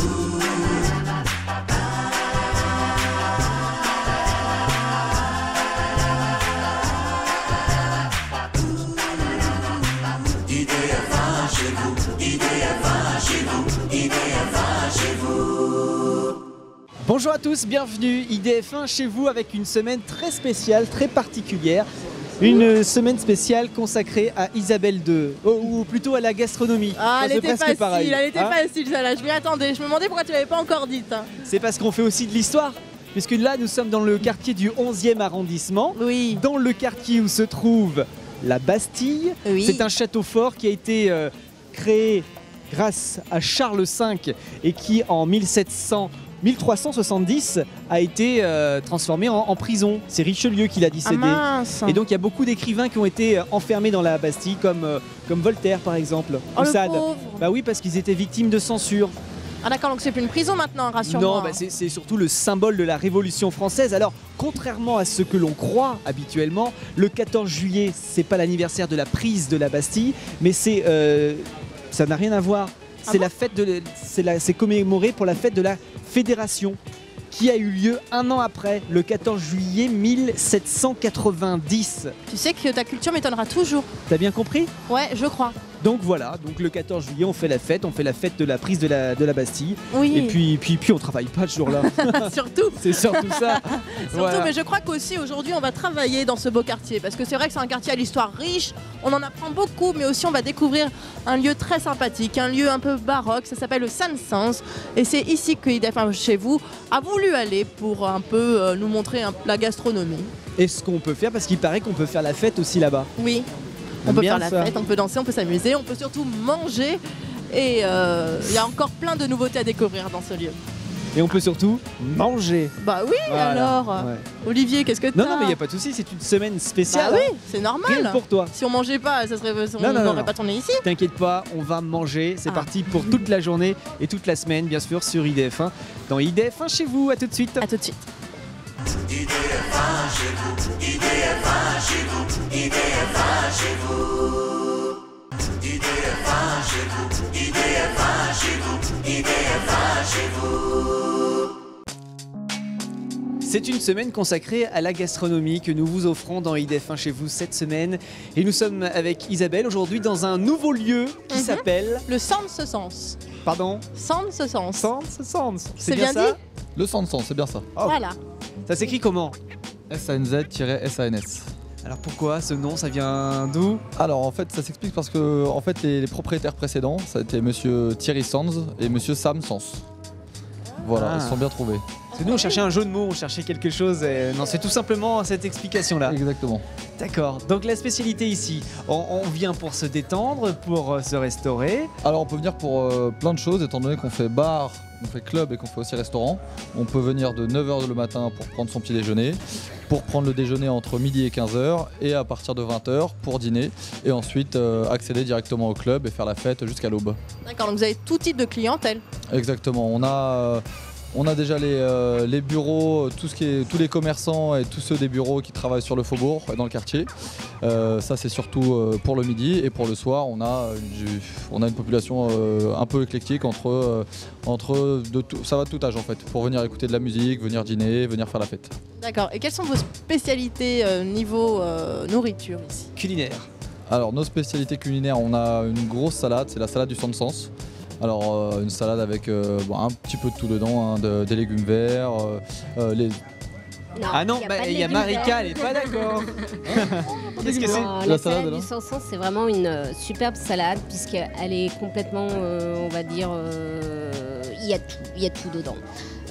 Bonjour à tous, bienvenue IDF1 chez vous avec une semaine très spéciale, très particulière. Une semaine spéciale consacrée à Isabelle II, ou plutôt à la gastronomie. Ah, elle C'est était presque facile, pareil, elle était hein. facile celle-là, je m'y attendais. Je me demandais pourquoi tu l'avais pas encore dite. Hein. C'est parce qu'on fait aussi de l'histoire. Puisque là, nous sommes dans le quartier du 11e arrondissement, Oui. dans le quartier où se trouve la Bastille. Oui. C'est un château fort qui a été créé grâce à Charles V et qui, en 1370, a été transformé en prison. C'est Richelieu qui l'a Ah décédé. mince. Et donc, il y a beaucoup d'écrivains qui ont été enfermés dans la Bastille, comme Voltaire, par exemple, Oh, ou le Sade. pauvre. Bah oui, parce qu'ils étaient victimes de censure. Ah d'accord, donc c'est plus une prison maintenant, rassure-moi. Non, bah c'est surtout le symbole de la Révolution française. Alors, contrairement à ce que l'on croit habituellement, le 14 juillet, c'est pas l'anniversaire de la prise de la Bastille, mais c'est ça n'a rien à voir. C'est la fête c'est commémoré pour la fête de la Fédération, qui a eu lieu un an après, le 14 juillet 1790. Tu sais que ta culture m'étonnera toujours. T'as bien compris? Ouais, je crois. Donc voilà, donc le 14 juillet, on fait la fête de la prise de la Bastille. Oui. Et puis on travaille pas ce jour-là. Surtout. C'est surtout ça. Surtout, Voilà. mais je crois qu'aussi aujourd'hui on va travailler dans ce beau quartier parce que c'est vrai que c'est un quartier à l'histoire riche, on en apprend beaucoup, mais aussi on va découvrir un lieu très sympathique, un lieu un peu baroque, ça s'appelle le Saint-Sens et c'est ici que IDF1 chez vous a voulu aller pour un peu nous montrer la gastronomie. Et ce qu'on peut faire, parce qu'il paraît qu'on peut faire la fête aussi là-bas. Oui, on J'aime peut bien faire la ça. fête, on peut danser, on peut s'amuser, on peut surtout manger et il y a encore plein de nouveautés à découvrir dans ce lieu. Et on peut surtout manger. Bah oui, Voilà. alors Ouais. Olivier, qu'est-ce que t'as? Non, mais il n'y a pas de souci, c'est une semaine Bah spéciale. oui, hein. c'est normal. Rien que pour toi. Si on mangeait pas, ça serait, on Non, non, n'aurait non. pas tourné ici. T'inquiète pas, on va manger. C'est Ah. parti pour toute la journée et toute la semaine, bien sûr, sur IDF1. Dans IDF1 chez vous, à tout de suite. À tout de suite. IDF1 chez vous, IDF1 chez vous, IDF1 chez vous. IDF1 chez vous, IDF1 chez vous, IDF1 chez vous. C'est une semaine consacrée à la gastronomie que nous vous offrons dans IDF1 chez vous cette semaine. Et nous sommes avec Isabelle aujourd'hui dans un nouveau lieu qui s'appelle... Le Sans-Sens. Pardon? Sans-Sens. Sans. C'est bien ça dit? Le Saint-Sens, c'est bien ça. Oh. Voilà. Ça s'écrit comment? SANZ-SANS. Alors pourquoi ce nom? Ça vient d'où? Alors en fait ça s'explique parce que en fait, les propriétaires précédents, ça a été monsieur Thierry Sands et monsieur Sam Sens. Voilà, Ah. ils se sont bien trouvés. Parce que nous on cherchait un jeu de mots, on cherchait quelque chose. Et... Non, c'est tout simplement cette explication-là. Exactement. D'accord. Donc la spécialité ici, on vient pour se détendre, pour se restaurer. Alors on peut venir pour plein de choses étant donné qu'on fait bar, on fait club et qu'on fait aussi restaurant. On peut venir de 9h le matin pour prendre son petit déjeuner, pour prendre le déjeuner entre midi et 15h et à partir de 20h pour dîner et ensuite accéder directement au club et faire la fête jusqu'à l'aube. D'accord, donc vous avez tout type de clientèle. Exactement, on a déjà les bureaux, tous les commerçants et tous ceux des bureaux qui travaillent sur le faubourg, dans le quartier. Ça c'est surtout pour le midi et pour le soir on a une population un peu éclectique ça va de tout âge en fait, pour venir écouter de la musique, venir dîner, venir faire la fête. D'accord, et quelles sont vos spécialités niveau nourriture ici? Culinaire. Alors nos spécialités culinaires, on a une grosse salade, c'est la salade du Saint-Sens. Alors une salade avec un petit peu de tout dedans, hein, des légumes verts, Ah non, il y a Marika, elle est pas d'accord. Qu'est-ce que c'est? Non, La la salade, salade alors du Saint-Sens, c'est vraiment une superbe salade puisqu'elle est complètement, on va dire, il y a tout dedans.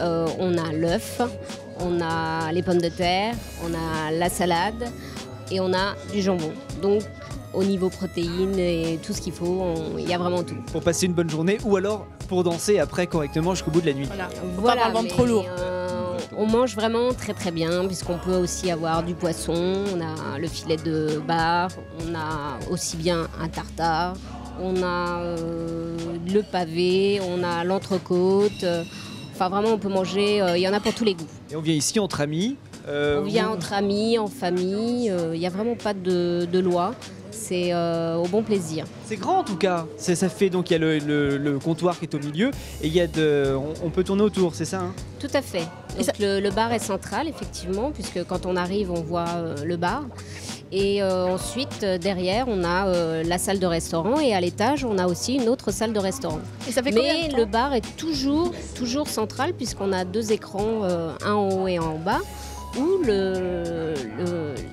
On a l'œuf, on a les pommes de terre, on a la salade et on a du jambon. Donc au niveau protéines et tout ce qu'il faut, il y a vraiment tout. Pour passer une bonne journée ou alors pour danser après correctement jusqu'au bout de la nuit. Voilà, faut pas avoir le ventre mais, trop lourd. on mange vraiment très très bien puisqu'on peut aussi avoir du poisson, on a le filet de bar, on a aussi bien un tartare, on a le pavé, on a l'entrecôte. Enfin vraiment on peut manger, il y en a pour tous les goûts. Et on vient ici entre amis. On vient vous- entre amis, en famille, il n'y a vraiment pas de loi. C'est au bon plaisir. C'est grand en tout cas. Ça fait donc il y a le comptoir qui est au milieu et il y a on peut tourner autour, c'est ça hein? Tout à fait. Donc, le bar est central, effectivement, puisque quand on arrive, on voit le bar. Et ensuite, derrière, on a la salle de restaurant et à l'étage, on a aussi une autre salle de restaurant. Et ça fait combien Mais de temps le bar est toujours central puisqu'on a 2 écrans, un en haut et un en bas, où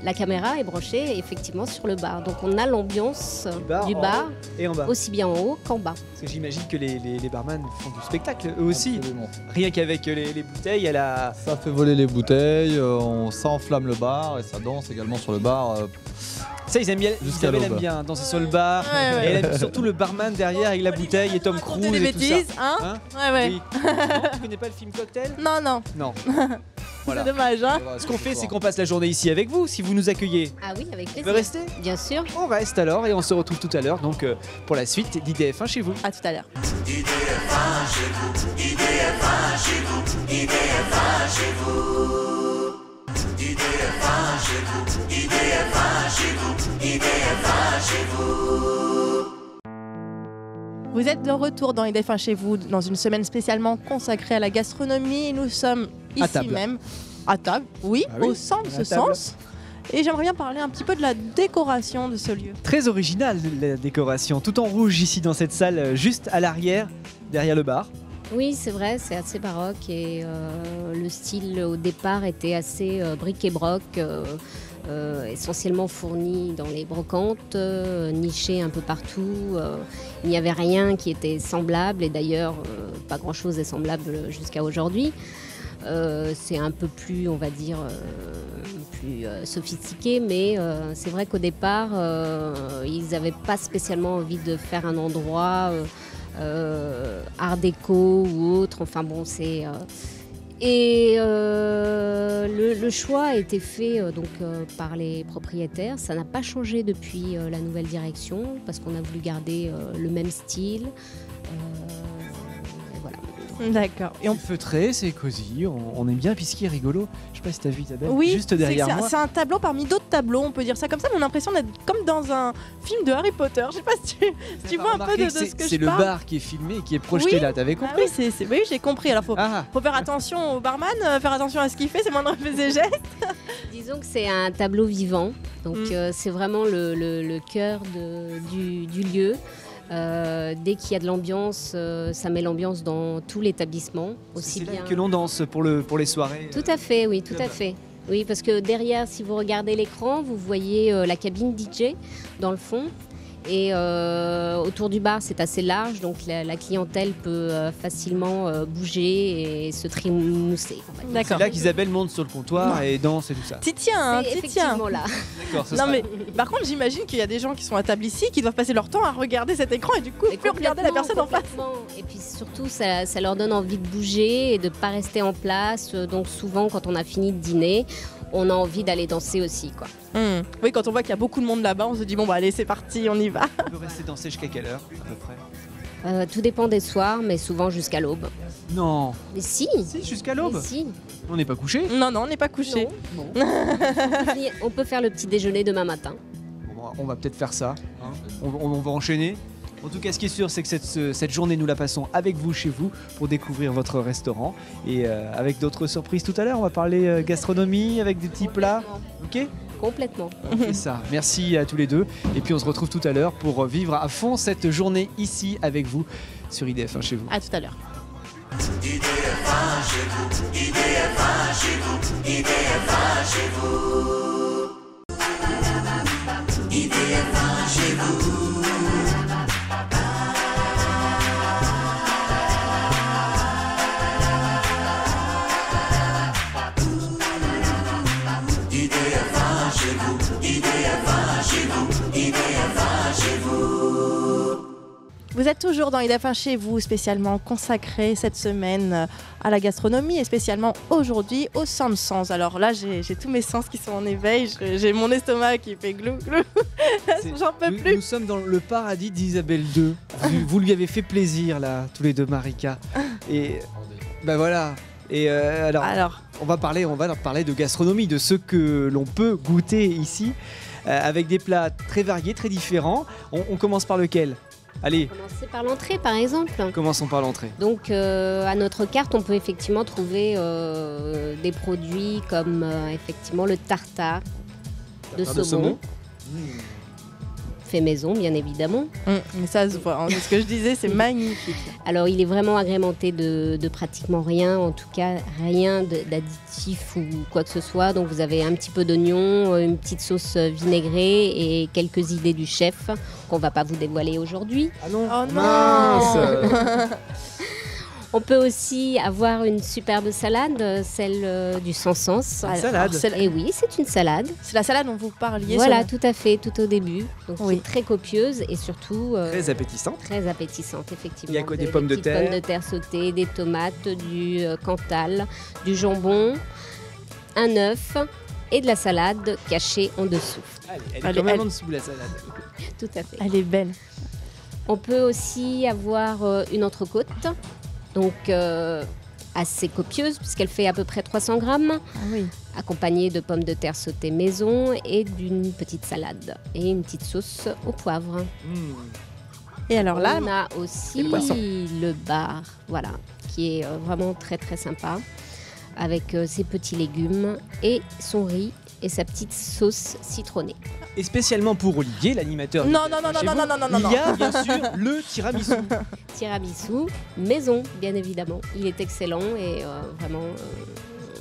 la caméra est branchée effectivement sur le bar. Donc on a l'ambiance du bar et en bas. aussi bien en haut qu'en bas. Parce que j'imagine que les barman font du spectacle eux aussi. Absolument. Rien qu'avec les bouteilles, elle a. Ça fait voler les bouteilles, ça enflamme le bar et ça danse également sur le bar. Ça, ils aiment bien. Jusqu'à Isabelle l'aube. aime bien danser sur le bar. Ouais, ouais. Et elle aime surtout le barman derrière avec la bouteille et Tom Raconter Cruise des et tout bêtises, ça. hein Ouais, ouais. Oui. Non, tu connais pas le film Cocktail? Non, non. Non. Voilà. C'est dommage, hein. Ce qu'on fait, c'est qu'on passe la journée ici avec vous, si vous nous accueillez. Ah oui, avec Tu plaisir. veux rester? Bien sûr. On reste alors et on se retrouve tout à l'heure donc pour la suite d'IDF1 chez vous. À tout à l'heure. IDF1 chez vous, IDF1 chez vous, IDF1 chez vous. IDF1 chez vous, IDF1 chez vous, IDF1 chez vous. Vous êtes de retour dans IDF1 chez vous, dans une semaine spécialement consacrée à la gastronomie. Et nous sommes À ici table. même, à table, oui, Ah oui, au centre de à ce table. sens. Et j'aimerais bien parler un petit peu de la décoration de ce lieu. Très original la décoration, tout en rouge ici dans cette salle, juste à l'arrière, derrière le bar. Oui, c'est vrai, c'est assez baroque et le style au départ était assez bric-et-broc, essentiellement fourni dans les brocantes, niché un peu partout. Il n'y avait rien qui était semblable et d'ailleurs pas grand-chose est semblable jusqu'à aujourd'hui. C'est un peu plus, on va dire, plus sophistiqué, mais c'est vrai qu'au départ, ils n'avaient pas spécialement envie de faire un endroit art déco ou autre. Enfin bon, c'est... le choix a été fait par les propriétaires. Ça n'a pas changé depuis la nouvelle direction parce qu'on a voulu garder le même style. Et voilà. D'accord. Et Et on feutré, c'est cosy, on aime bien. Puis ce qui est rigolo, je sais pas si t'as vu Isabelle, Oui, juste derrière c'est moi. c'est un tableau parmi d'autres tableaux, on peut dire ça comme ça, mais on a l'impression d'être comme dans un film de Harry Potter. Je sais pas si tu vois un peu Remarquez de que ce que c'est je le parle. bar qui est filmé et qui est projeté Oui. là, t'avais Ah compris? oui, oui, j'ai compris. Alors faut Ah, faire attention au barman, faire attention à ce qu'il fait, c'est moindre fait ses gestes. Disons que c'est un tableau vivant, donc c'est vraiment le cœur du lieu. Dès qu'il y a de l'ambiance, ça met l'ambiance dans tout l'établissement, aussi c'est là bien. que l'on danse pour les soirées. Tout à fait, oui, tout club. à fait. Oui, parce que derrière, si vous regardez l'écran, vous voyez la cabine DJ dans le fond. Et autour du bar, c'est assez large, donc la clientèle peut facilement bouger et se trimousser. on va dire. C'est D'accord. là qu'Isabelle monte sur le comptoir et danse et tout ça. T'y tiens, hein, C'est t'y tiens. effectivement là. D'accord, ce Non sera- mais par contre j'imagine qu'il y a des gens qui sont à table ici qui doivent passer leur temps à regarder cet écran et du coup Mais plus regarder la personne en face. complètement. Et puis surtout, ça leur donne envie de bouger et de ne pas rester en place. Donc souvent, quand on a fini de dîner, on a envie d'aller danser aussi, quoi. Oui, quand on voit qu'il y a beaucoup de monde là-bas, on se dit bon bah allez c'est parti, on y va. On peut rester danser jusqu'à quelle heure à peu près? Tout dépend des soirs, mais souvent jusqu'à l'aube. Non. Mais si, Si, jusqu'à l'aube. mais si. On n'est pas couché. Non non, on n'est pas couché. Non, bon. On peut faire le petit déjeuner demain matin. Bon, on va peut-être faire ça. Hein. On va enchaîner. En tout cas, ce qui est sûr, c'est que cette journée, nous la passons avec vous, chez vous, pour découvrir votre restaurant. Et avec d'autres surprises tout à l'heure, on va parler gastronomie, avec des petits plats. Ok? Complètement. On fait ça. Merci à tous les deux. Et puis on se retrouve tout à l'heure pour vivre à fond cette journée ici avec vous sur IDF1 chez vous. À tout à l'heure. IDF1 chez vous, IDF1 chez vous, IDF1 chez vous. IDF1 chez vous. IDF1 chez vous, IDF1 chez vous, IDF1 chez vous. Vous êtes toujours dans IDF1 chez vous, spécialement consacré cette semaine à la gastronomie et spécialement aujourd'hui au sens de sens. Alors là, j'ai tous mes sens qui sont en éveil, j'ai mon estomac qui fait glou glou. J'en peux Nous plus. sommes dans le paradis d'Isabelle II. Vous lui avez fait plaisir là, tous les deux, Marika. Et ben voilà. Et alors, on va leur parler de gastronomie, de ce que l'on peut goûter ici, avec des plats très variés, très différents. On commence par lequel? Allez, Commencer par l'entrée, par exemple. commençons par l'entrée. Donc à notre carte, on peut effectivement trouver des produits comme effectivement le tartare, de saumon. Fait maison, bien évidemment. Mais ça se voit, hein. Ce que je disais, c'est magnifique. Alors, il est vraiment agrémenté de pratiquement rien, en tout cas rien d'additif ou quoi que ce soit. Donc, vous avez un petit peu d'oignon, une petite sauce vinaigrée et quelques idées du chef qu'on va pas vous dévoiler aujourd'hui. Ah non, Oh non. mince. On peut aussi avoir une superbe salade, celle du sans-sens. Une salade. Et oui, c'est une salade. C'est la salade dont vous parliez. Voilà, sur tout à fait, tout au début. Donc Oui. c'est très copieuse et surtout Très appétissante. très appétissante, effectivement. Il y a quoi, Vous des avez pommes de petites terre pommes de terre sautées, des tomates, du Cantal, du jambon, un œuf et de la salade cachée en dessous. Elle est quand même en dessous la salade. Tout à fait. Elle est belle. On peut aussi avoir une entrecôte, donc assez copieuse puisqu'elle fait à peu près 300 grammes, Ah oui. accompagnée de pommes de terre sautées maison et d'une petite salade et une petite sauce au poivre. Et alors là, On a aussi le poisson. le bar, voilà, qui est vraiment très très sympa, avec ses petits légumes et son riz et sa petite sauce citronnée. Et spécialement pour Olivier, l'animateur. Non, non, non, non, chez non, vous, non, non, non, il y a bien sûr le tiramisu. Tiramisu, maison, bien évidemment. Il est excellent et vraiment,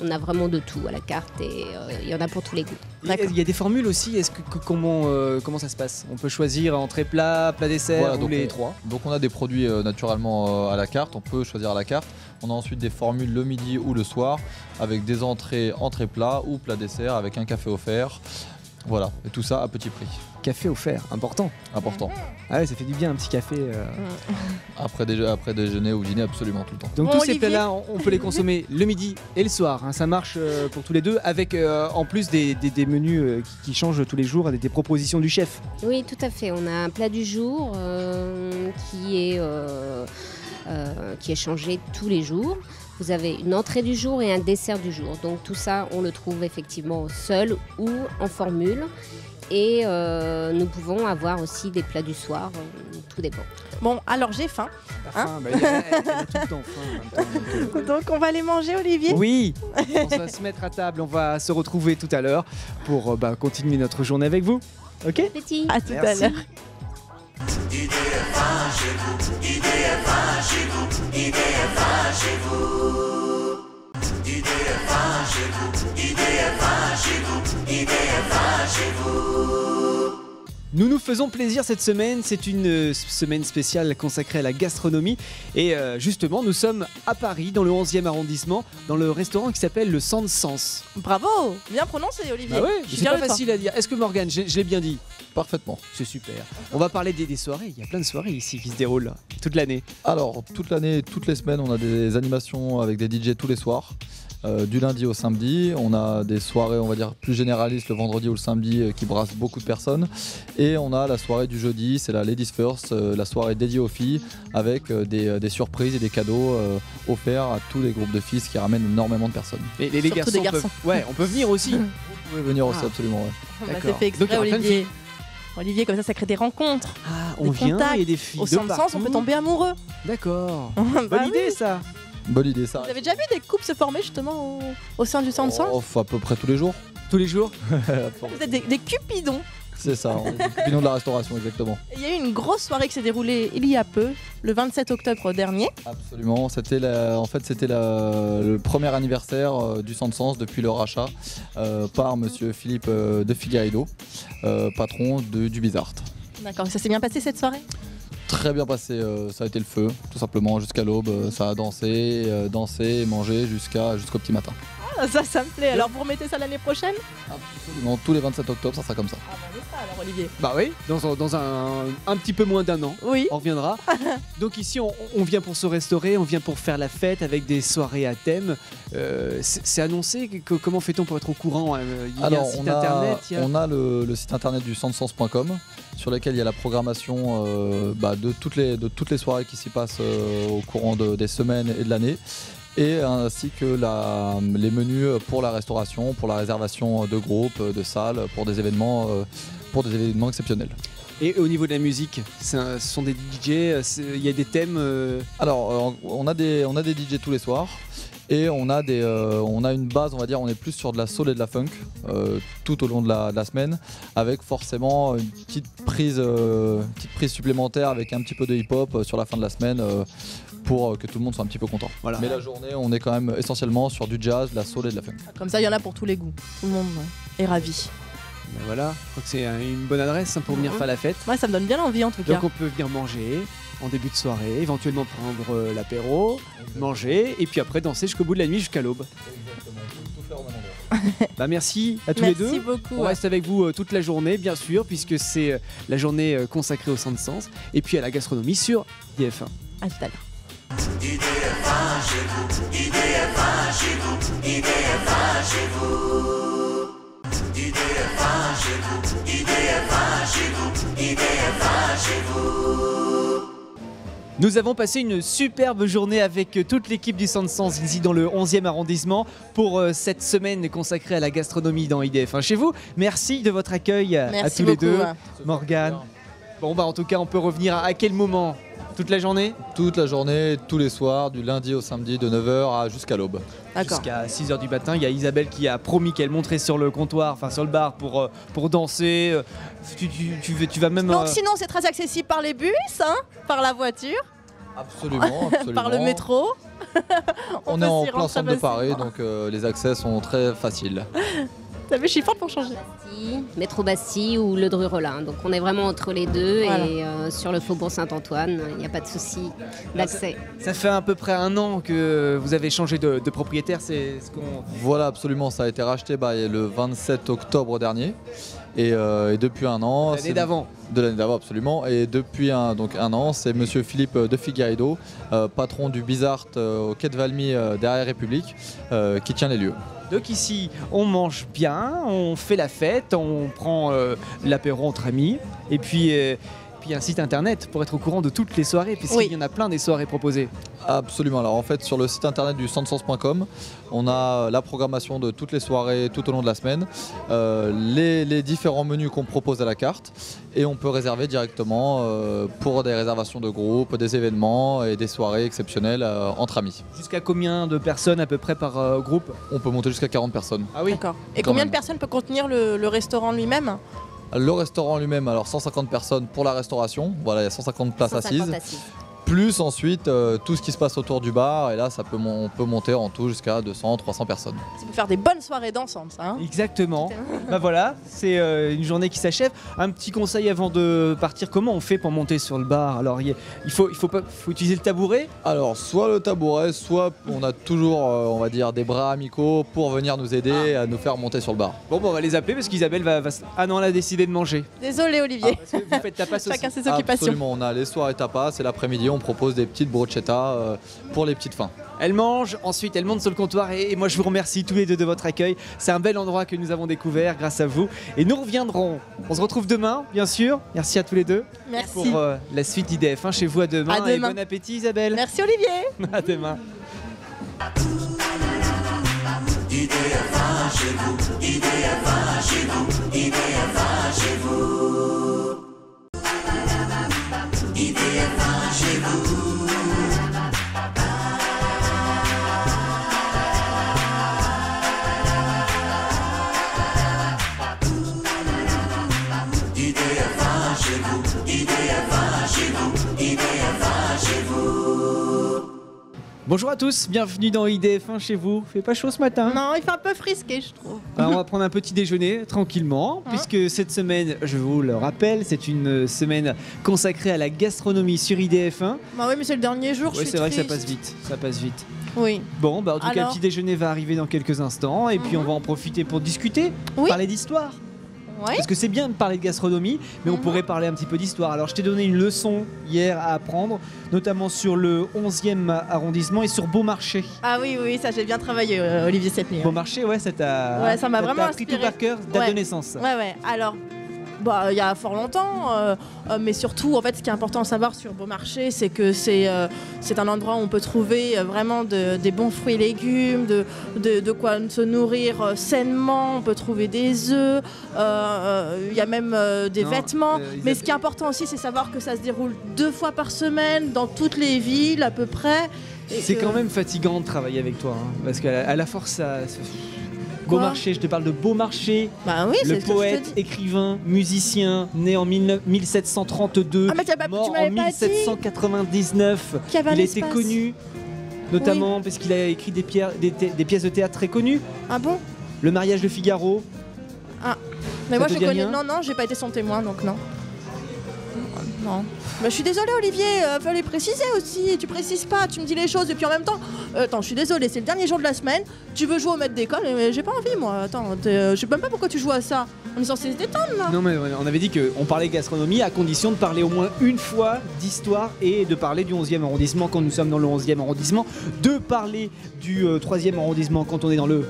on a vraiment de tout à la carte et il y en a pour tous les goûts. Il y a des formules aussi. Est-ce que comment ça se passe? On peut choisir entrée plat, plat dessert Voilà, ou donc les on- trois. Donc on a des produits naturellement à la carte, on peut choisir à la carte. On a ensuite des formules le midi ou le soir avec des entrées plat ou plat dessert avec un café offert. Voilà, et tout ça à petit prix. Café offert, important. Important. Ah ouais, ça fait du bien un petit café. Après déjeuner ou dîner, absolument tout le temps. Donc Bon, tous ces Olivier. plats-là, on peut les consommer le midi et le soir. Hein. Ça marche pour tous les deux, avec en plus des menus qui changent tous les jours, avec des propositions du chef. Oui, tout à fait. On a un plat du jour qui est changé tous les jours. Vous avez une entrée du jour et un dessert du jour. Donc tout ça, on le trouve effectivement seul ou en formule. Et nous pouvons avoir aussi des plats du soir, tout dépend. bon, alors j'ai faim. Enfin, bah, elle a tout le temps faim, en même temps. Donc on va aller manger, Olivier. Oui, on va se mettre à table, on va se retrouver tout à l'heure pour continuer notre journée avec vous. Ok? Petit. À tout à Merci. l'heure. Nous nous faisons plaisir cette semaine, c'est une semaine spéciale consacrée à la gastronomie et justement nous sommes à Paris dans le 11e arrondissement dans le restaurant qui s'appelle le Sans Sens. Bravo, bien prononcé, Olivier. Bah ouais, Je suis c'est fière pas de toi. facile à dire. Est-ce que Morgane, je l'ai bien dit? Parfaitement. C'est super. On va parler des soirées, il y a plein de soirées ici qui se déroulent là, toute l'année. Alors, toute l'année, toutes les semaines, on a des animations avec des DJ tous les soirs. Du lundi au samedi, on a des soirées, on va dire, plus généralistes le vendredi ou le samedi qui brassent beaucoup de personnes. Et on a la soirée du jeudi, c'est la Ladies First, la soirée dédiée aux filles avec des surprises et des cadeaux offerts à tous les groupes de filles qui ramènent énormément de personnes. Et les Surtout garçons, des garçons. Ouais, on peut venir aussi. Vous pouvez venir aussi, Ah. absolument. Ouais. Bah, D'accord. c'est fait Donc, il y exprès, aura plein de Olivier. Olivier, comme ça crée des rencontres. Ah, on Des vient, contacts. il y a des filles Au de sens, on partout. peut tomber amoureux. D'accord. Bah Bonne oui. idée ça. Bonne idée, ça. Vous avez déjà vu des couples se former justement au sein du Sans Sens? À peu près tous les jours. Tous les jours. Vous êtes des cupidons. C'est ça, opinion de la restauration, exactement. Il y a eu une grosse soirée qui s'est déroulée il y a peu, le 27 octobre dernier. Absolument, c'était le premier anniversaire du Sans Sens depuis le rachat par monsieur Philippe de Figueiredo, patron du Bizarre. D'accord, ça s'est bien passé cette soirée? Très bien passé, ça a été le feu, tout simplement, jusqu'à l'aube. Ça a dansé, et mangé jusqu'au petit matin. Ah, ça me plaît. Alors vous remettez ça l'année prochaine? Absolument, tous les 27 octobre, ça sera comme ça. Ah bah on est ça alors, Olivier. Bah oui, dans un petit peu moins d'un an. Oui. On reviendra. Donc ici, on vient pour se restaurer, on vient pour faire la fête avec des soirées à thème. C'est annoncé, comment fait-on pour être au courant? Il y a un Alors, site on a, internet il y a- on a le site internet du sansens.com sur lequel il y a la programmation de toutes les soirées qui s'y passent au courant des semaines et de l'année, et ainsi que les menus pour la restauration, pour la réservation de groupes, de salles, pour des événements exceptionnels. Et au niveau de la musique, ce sont des DJ, il y a des thèmes. Alors, on a des DJ tous les soirs. Et on a une base, on va dire, on est plus sur de la soul et de la funk tout au long de la semaine, avec forcément une petite prise supplémentaire avec un petit peu de hip-hop sur la fin de la semaine pour que tout le monde soit un petit peu content. Voilà. Mais la journée, on est quand même essentiellement sur du jazz, de la soul et de la funk. Comme ça, il y en a pour tous les goûts. Tout le monde est ravi. Ben voilà, je crois que c'est une bonne adresse pour venir faire la fête. Ouais, ça me donne bien envie en tout cas. Donc on peut venir manger en début de soirée, éventuellement prendre l'apéro, manger et puis après danser jusqu'au bout de la nuit, jusqu'à l'aube. Bah merci à tous les deux. Merci beaucoup. On reste avec vous toute la journée, bien sûr, puisque c'est la journée consacrée au Sens Sens et puis à la gastronomie sur IDF1. À tout à l'heure. IDF1 chez vous, IDF1 chez vous, IDF1 chez vous. IDF1 chez vous, IDF1 chez vous, IDF1 chez vous. Nous avons passé une superbe journée avec toute l'équipe du Sens Sens ici dans le 11e arrondissement pour cette semaine consacrée à la gastronomie dans IDF1 chez vous. Merci de votre accueil à tous les deux. Morgane. Bon bah en tout cas on peut revenir à quel moment ? Toute la journée ? Toute la journée, tous les soirs, du lundi au samedi, de 9h jusqu'à l'aube. Jusqu'à 6h du matin, il y a Isabelle qui a promis qu'elle monterait sur le comptoir, enfin sur le bar pour danser. Tu vas même... Donc sinon c'est très accessible par les bus, hein, par la voiture. Absolument. Par le métro. On est en plein centre de Paris, donc les accès sont très faciles. T'as vu, je suis forte pour changer. Métro Bastille ou le Dru-Rollin. Donc on est vraiment entre les deux Voilà. et sur le faubourg Saint-Antoine, il n'y a pas de souci d'accès. Ça fait à peu près 1 an que vous avez changé de propriétaire, c'est ce qu'on... Voilà, absolument, ça a été racheté le 27 octobre dernier. Et depuis 1 an... L'année d'avant. De l'année d'avant, absolument. Et depuis un an, c'est monsieur Philippe de Figueiredo, patron du Bizart au Quai de Valmy derrière République, qui tient les lieux. Donc ici, on mange bien, on fait la fête, on prend l'apéro entre amis, et puis un site internet pour être au courant de toutes les soirées, puisqu'il y en a plein des soirées proposées. Absolument. Alors en fait, sur le site internet du sensens.com, on a la programmation de toutes les soirées tout au long de la semaine, les différents menus qu'on propose à la carte, et on peut réserver directement pour des réservations de groupe, des événements et des soirées exceptionnelles entre amis. Jusqu'à combien de personnes à peu près par groupe ? On peut monter jusqu'à 40 personnes. Ah oui. D'accord. Et Quand combien même. de personnes peut contenir le restaurant lui-même ? Le restaurant lui-même, alors 150 personnes pour la restauration, voilà, il y a 150 places 150 assises. Plus ensuite tout ce qui se passe autour du bar, et là on peut monter en tout jusqu'à 200, 300 personnes. Ça peut faire des bonnes soirées d'ensemble, ça. Hein. Exactement. Bah voilà, c'est une journée qui s'achève. Un petit conseil avant de partir, comment on fait pour monter sur le bar ? Alors il faut utiliser le tabouret ? Alors soit le tabouret, soit on a toujours on va dire des bras amicaux pour venir nous aider à nous faire monter sur le bar. Bon bah on va les appeler parce qu'Isabelle va... Ah non, elle a décidé de manger. Désolé Olivier. Parce que vous faites tapas aussi. Chacun ses occupations. Absolument, on a les soirées tapas et l'après-midi on propose des petites bruschettas pour les petites fins. Elle mange, ensuite elle monte sur le comptoir et moi je vous remercie tous les deux de votre accueil. C'est un bel endroit que nous avons découvert grâce à vous. Et nous reviendrons. On se retrouve demain, bien sûr. Merci à tous les deux. Merci. Pour la suite d'IDF1 chez vous à demain. À demain. Et bon appétit Isabelle. Merci Olivier. À demain. IDF1 chez vous, IDF1 chez vous, IDF1 chez vous. IDF1 chez vous. IDF1 chez vous, IDF1 chez vous, IDF1 chez vous. Bonjour à tous, bienvenue dans IDF1 chez vous. Fait pas chaud ce matin ? Non, il fait un peu frisqué, je trouve. Alors on va prendre un petit déjeuner tranquillement, puisque cette semaine, je vous le rappelle, c'est une semaine consacrée à la gastronomie sur IDF1. Bah oui, mais c'est le dernier jour. Oui, c'est vrai que ça passe vite. Ça passe vite. Oui. Bon, bah en tout cas, le Alors petit déjeuner va arriver dans quelques instants, et puis on va en profiter pour discuter, Oui. parler d'histoire. Ouais. Parce que c'est bien de parler de gastronomie, mais on pourrait parler un petit peu d'histoire. Alors je t'ai donné une leçon hier à apprendre, notamment sur le 11e arrondissement et sur Beaumarchais. Ah oui, oui, ça j'ai bien travaillé, Olivier, cette nuit. Beaumarchais, ouais, ça t'a Ouais, ça m'a vraiment appris tout inspiré. par cœur, date Ouais. de naissance. Ouais, ouais. Alors, bah, il y a fort longtemps, mais surtout, en fait, ce qui est important à savoir sur Beaumarchais, c'est que c'est un endroit où on peut trouver vraiment des bons fruits et légumes, de quoi se nourrir sainement. On peut trouver des œufs, il y a même des Non, vêtements. Isabelle- Mais ce qui est important aussi, c'est savoir que ça se déroule 2 fois par semaine dans toutes les villes à peu près. Et C'est que- quand même fatigant de travailler avec toi, hein, parce qu'à la force, Quoi Beaumarchais, je te parle de Beaumarchais, Bah oui, le c'est ce que je te poète, dis. écrivain, musicien, né en 1732, Ah, mais tu mort en m'avais pas dit 1799. qu'il y avait un Il a été espace. connu, notamment parce qu'il a écrit des pièces de théâtre très connues. Ah bon? Le mariage de Figaro. Mais Ça moi te je dit connais. rien Non, non, j'ai pas été son témoin donc non. Non. Bah, je suis désolée Olivier, fallait préciser aussi. Tu précises pas, tu me dis les choses et puis en même temps. Attends, je suis désolée, c'est le dernier jour de la semaine. Tu veux jouer au maître d'école, mais j'ai pas envie moi. Attends, je sais même pas pourquoi tu joues à ça. On est censé se détendre là. Non mais on avait dit qu'on parlait gastronomie à condition de parler au moins une fois d'histoire et de parler du 11e arrondissement quand nous sommes dans le 11e arrondissement, de parler du 3e arrondissement quand on est dans le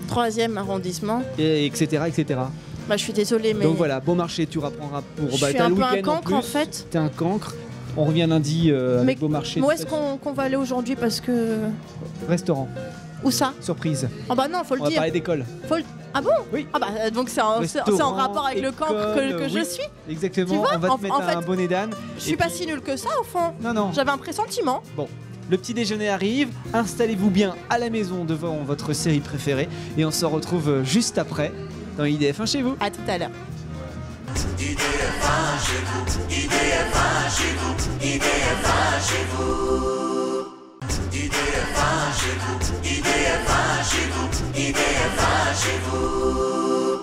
3e arrondissement. etc. Bah, je suis désolée, mais. Donc voilà, Beaumarchais, tu rapprendras pour Je suis t'as un le peu un week-end cancre, plus. en fait. T'es un cancre. On revient lundi avec Beaumarchais. Où est-ce qu'on va aller aujourd'hui parce que. Restaurant, Où ça? surprise. Ah bah non, faut le On va dire. parler d'école. Ah bon? Oui. Ah bah donc c'est en Restaurant, rapport avec le cancre que je oui. suis. Exactement, Tu vois, on va te mettre en fait, un bonnet d'âne. Je suis pas si nulle que ça au fond. Non. J'avais un pressentiment. Bon, le petit déjeuner arrive, installez-vous bien à la maison devant votre série préférée et on se retrouve juste après dans IDF1 chez vous. À tout à l'heure. IDF1 chez vous, IDF1 chez vous, IDF1 chez vous. IDF1 chez vous, IDF1 chez vous, IDF1 chez vous.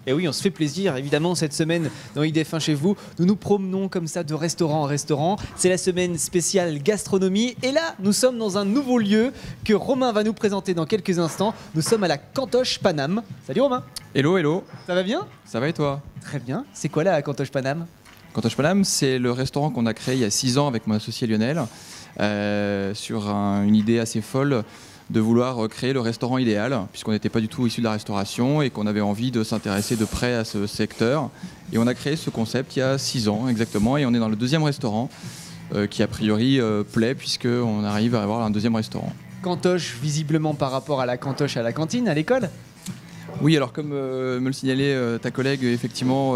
Et oui, on se fait plaisir évidemment cette semaine dans IDF1 chez vous. Nous nous promenons comme ça de restaurant en restaurant. C'est la semaine spéciale gastronomie. Et là, nous sommes dans un nouveau lieu que Romain va nous présenter dans quelques instants. Nous sommes à la Cantoche Paname. Salut Romain. Hello, hello. Ça va bien? Ça va et toi? Très bien. C'est quoi la Cantoche Paname? Cantoche Paname, c'est le restaurant qu'on a créé il y a 6 ans avec mon associé Lionel, sur une idée assez folle de vouloir créer le restaurant idéal, puisqu'on n'était pas du tout issu de la restauration et qu'on avait envie de s'intéresser de près à ce secteur. Et on a créé ce concept il y a 6 ans exactement, et on est dans le 2e restaurant qui a priori plaît, puisqu'on arrive à avoir un 2e restaurant. Cantoche, visiblement par rapport à la cantoche à la cantine, à l'école? Oui, alors comme me le signalait ta collègue, effectivement,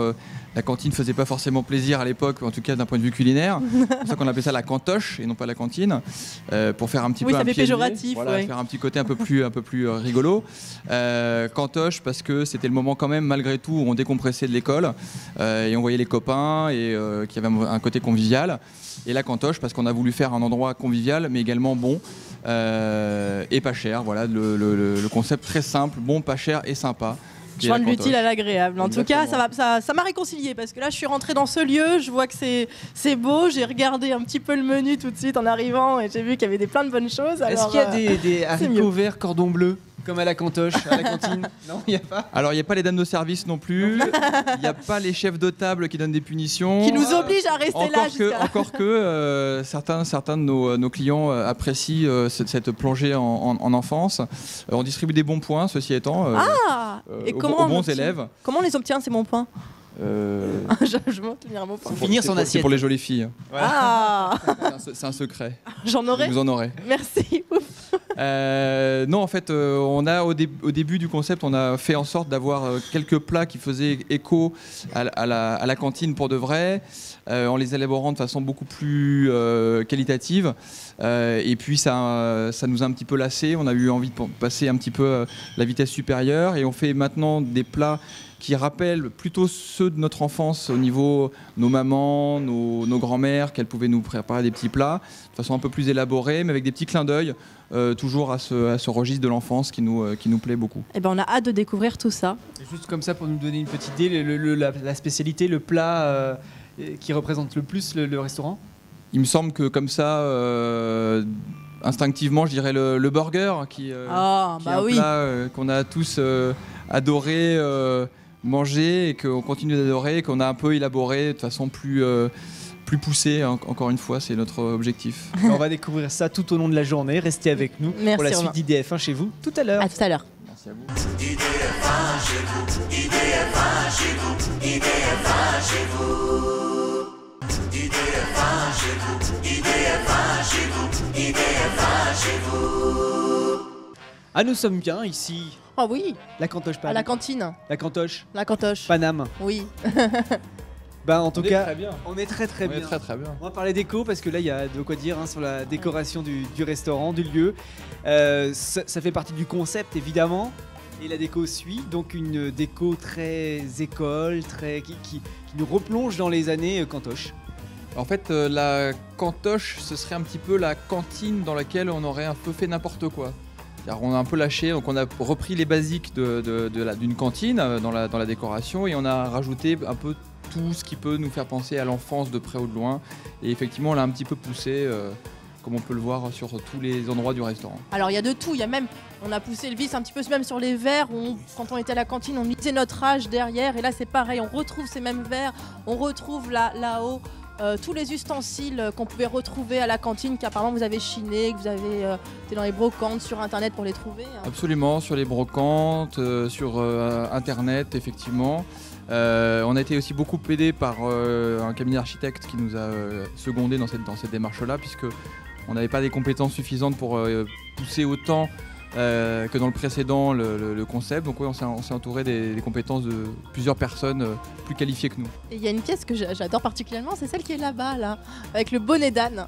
la cantine faisait pas forcément plaisir à l'époque, en tout cas d'un point de vue culinaire. C'est pour ça qu'on appelait ça la cantoche et non pas la cantine, pour faire un petit Oui, peu ça un fait pied de nez, péjoratif, voilà, ouais. faire un petit côté un peu plus rigolo. Cantoche parce que c'était le moment quand même, malgré tout, où on décompressait de l'école et on voyait les copains et qu'il y avait un côté convivial. Et la cantoche parce qu'on a voulu faire un endroit convivial, mais également bon. Et pas cher, voilà le concept très simple, bon, pas cher et sympa. qui est la Joindre l'utile cantoche. à l'agréable. En tout cas, ça m'a réconcilié parce que là, je suis rentrée dans ce lieu, je vois que c'est beau. J'ai regardé un petit peu le menu tout de suite en arrivant et j'ai vu qu'il y avait plein de bonnes choses. Est-ce Alors, qu'il y a des c'est haricots mieux. verts cordon bleu comme à la cantoche, à la cantine? Non, il n'y a pas. Alors, il n'y a pas les dames de service non plus, il n'y a pas les chefs de table qui donnent des punitions. Qui nous obligent à rester là jusqu'à. Encore que certains de nos clients apprécient cette plongée en enfance. On distribue des bons points, ceci étant, Et aux comment bons on obtient- élèves. Comment on les obtient ces bons points? Je vais m'en tenir à mon point. Finir son C'est assiette. pour les jolies filles. Ah, C'est un secret. j'en aurais. Vous en aurez. Merci. Ouf. Non, en fait, on a au début du concept, on a fait en sorte d'avoir quelques plats qui faisaient écho à la cantine pour de vrai, en les élaborant de façon beaucoup plus qualitative. Et puis ça nous a un petit peu lassé. On a eu envie de passer un petit peu la vitesse supérieure, et on fait maintenant des plats qui rappellent plutôt ceux de notre enfance au niveau nos mamans, nos grands-mères, qu'elles pouvaient nous préparer des petits plats de façon un peu plus élaborée, mais avec des petits clins d'œil, toujours à ce registre de l'enfance qui nous plaît beaucoup. Eh ben, on a hâte de découvrir tout ça. Juste comme ça pour nous donner une petite idée, la spécialité, le plat qui représente le plus le restaurant? Il me semble que comme ça, instinctivement, je dirais le burger, qui est un plat qu'on a tous adoré manger et qu'on continue d'adorer, et qu'on a un peu élaboré de façon plus poussée. Encore une fois, c'est notre objectif. On va découvrir ça tout au long de la journée. Restez avec nous Merci, pour la Romain. suite d'IDF1 chez vous tout à l'heure. À tout à l'heure. Merci à vous. IDF1 chez vous, IDF1 chez vous, IDF1 chez vous. IDF1 chez vous, IDF1 chez vous, IDF1 chez vous. Ah, nous sommes bien ici. Oh oui, La cantoche à Paname. la cantine. La cantoche La cantoche. Paname. Oui. Bah en tout cas, très bien. on est très On est bien. très bien. On va parler déco parce que là il y a de quoi dire sur la décoration du restaurant, du lieu. Ça fait partie du concept évidemment. Et la déco suit, donc une déco très école, qui nous replonge dans les années Cantoche. En fait, la cantoche, ce serait un petit peu la cantine dans laquelle on aurait un peu fait n'importe quoi. C'est-à-dire on a un peu lâché, donc on a repris les basiques d'une cantine dans la décoration et on a rajouté un peu tout ce qui peut nous faire penser à l'enfance de près ou de loin. Et effectivement, on l'a un petit peu poussé, comme on peut le voir sur tous les endroits du restaurant. Alors il y a de tout, il y a même, on a poussé le vice un petit peu même sur les verres, où quand on était à la cantine on mettait notre âge derrière et là c'est pareil, on retrouve ces mêmes verres, on retrouve là-haut tous les ustensiles qu'on pouvait retrouver à la cantine qu'apparemment vous avez chiné, que vous avez été dans les brocantes sur internet pour les trouver. Absolument, sur les brocantes, sur internet effectivement. On a été aussi beaucoup aidé par un cabinet d'architectes qui nous a secondé dans cette démarche-là, puisque on n'avait pas des compétences suffisantes pour pousser autant que dans le précédent le concept. Donc oui, on s'est entouré des compétences de plusieurs personnes plus qualifiées que nous. Et il y a une pièce que j'adore particulièrement, c'est celle qui est là-bas, là, avec le bonnet d'âne.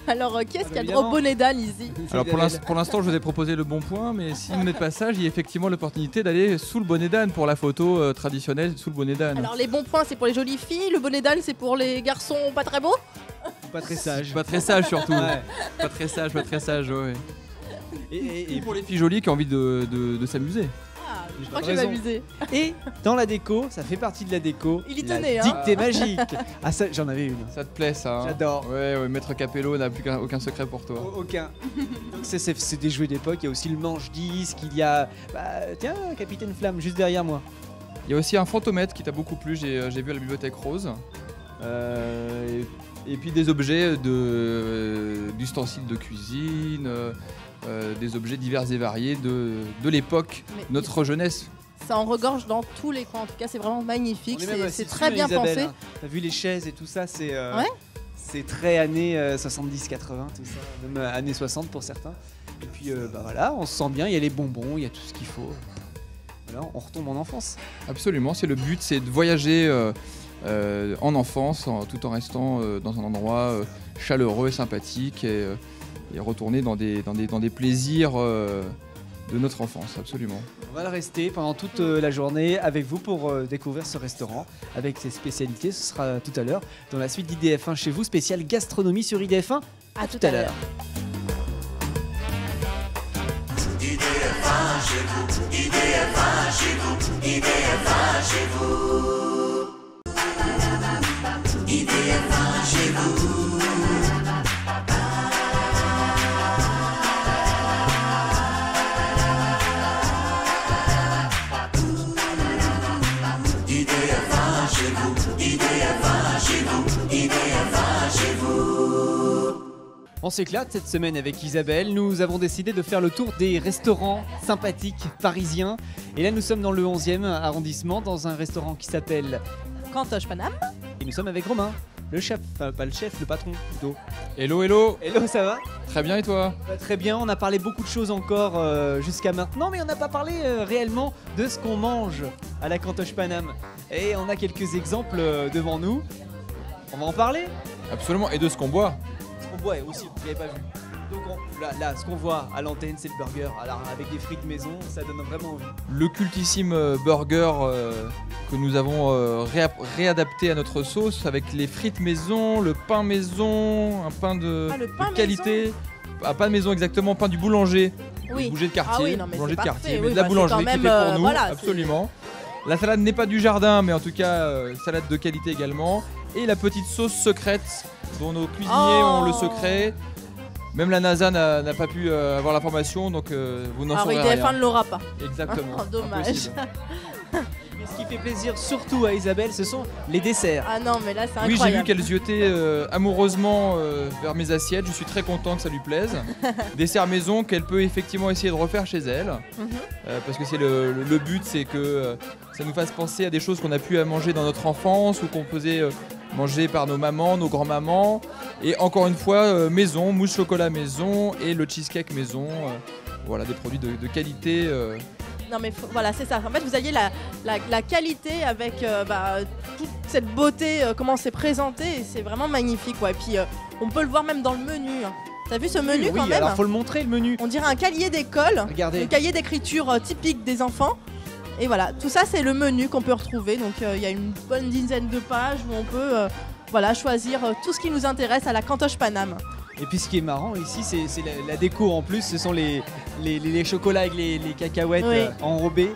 Alors qui est-ce qui a le droit au bonnet d'âne ici? Alors pour l'instant, je vous ai proposé le bon point, mais si vous n'êtes pas sage, il y a effectivement l'opportunité d'aller sous le bonnet d'âne pour la photo traditionnelle sous le bonnet d'âne. Alors les bons points c'est pour les jolies filles, le bonnet d'âne c'est pour les garçons pas très beaux. Pas très sage. Pas très sage surtout. Ouais. Pas très sage, ouais. Et pour les filles jolies qui ont envie de s'amuser. Ah, je crois que je vais m'amuser. Et dans la déco, ça fait partie de la déco. Il y la tenait, hein. dictée magique. Ah ça, j'en avais une. Ça te plaît ça hein? J'adore. Ouais, Maître Capello n'a plus aucun secret pour toi. Aucun. Donc c'est des jouets d'époque. Il y a aussi le manche-disque. Il y a, tiens, Capitaine Flamme juste derrière moi. Il y a aussi un fantomètre qui t'a beaucoup plu. J'ai vu à la bibliothèque rose. Et puis des objets d'ustensiles de cuisine. Des objets divers et variés de l'époque, notre jeunesse. Ça en regorge dans tous les coins, en tout cas c'est vraiment magnifique, c'est très bien Isabelle, pensé. hein. T'as vu les chaises et tout ça, c'est Ouais. c'est très années 70-80, tout ça, même années 60 pour certains. Et puis voilà, on se sent bien, il y a les bonbons, il y a tout ce qu'il faut. Voilà, on retombe en enfance. Absolument, c'est le but, c'est de voyager en enfance, tout en restant dans un endroit chaleureux et sympathique. Et retourner dans des plaisirs de notre enfance, absolument. On va le rester pendant toute la journée avec vous pour découvrir ce restaurant avec ses spécialités. Ce sera tout à l'heure dans la suite d'IDF1 chez vous, spécial gastronomie sur IDF1. À tout à l'heure. IDF1 chez vous, IDF1 chez vous, IDF1 chez vous. IDF1 chez vous. On s'éclate cette semaine avec Isabelle. Nous avons décidé de faire le tour des restaurants sympathiques parisiens. Et là, nous sommes dans le 11e arrondissement, dans un restaurant qui s'appelle Cantoche Paname. Et nous sommes avec Romain, le chef, enfin pas le chef, le patron plutôt. Hello, hello. Hello, ça va? Très bien, et toi? Très bien, on a parlé beaucoup de choses encore jusqu'à maintenant, mais on n'a pas parlé réellement de ce qu'on mange à la Cantoche Paname. Et on a quelques exemples devant nous. On va en parler? Absolument, et de ce qu'on boit. Ce qu'on boit aussi, vous n'avez pas vu. Donc là, ce qu'on voit à l'antenne, c'est le burger. Alors avec des frites maison, ça donne vraiment envie. Le cultissime burger que nous avons réadapté à notre sauce avec les frites maison, le pain maison, un pain de qualité. Ah, pas de maison exactement, pain du boulanger. Oui. Du boulanger de quartier. Ah oui, non, mais boulanger c'est de parfait, quartier, oui, mais de la bah, boulangerie c'est qui quand fait même, pour nous, voilà, absolument. La salade n'est pas du jardin, mais en tout cas, salade de qualité également. Et la petite sauce secrète dont nos cuisiniers ont le secret. Même la NASA n'a pas pu avoir l'information, donc vous n'en saurez rien. Alors IDF1 ne l'aura pas. Exactement. Dommage. Impossible. Et ce qui fait plaisir surtout à Isabelle, ce sont les desserts. Ah non, mais là c'est Oui, incroyable. j'ai vu qu'elle ziotait amoureusement vers mes assiettes. Je suis très content que ça lui plaise. Dessert maison qu'elle peut effectivement essayer de refaire chez elle. Parce que c'est le but, c'est que ça nous fasse penser à des choses qu'on a pu manger dans notre enfance ou qu'on faisait manger par nos mamans, nos grands-mamans. Et encore une fois, maison, mousse chocolat maison et le cheesecake maison. Voilà, des produits de qualité. Non mais voilà, c'est ça. En fait, vous aviez la qualité avec toute cette beauté, comment c'est présenté, et c'est vraiment magnifique. Ouais. Et puis on peut le voir même dans le menu. Hein. T'as vu ce menu Oui, quand même? alors faut le montrer le menu. On dirait un cahier d'école, Regardez. un cahier d'écriture typique des enfants. Et voilà, tout ça c'est le menu qu'on peut retrouver. Donc il y a une bonne dizaine de pages où on peut choisir tout ce qui nous intéresse à la Cantoche Paname. Et puis ce qui est marrant ici, c'est la déco en plus. Ce sont les chocolats avec les cacahuètes Oui. enrobées.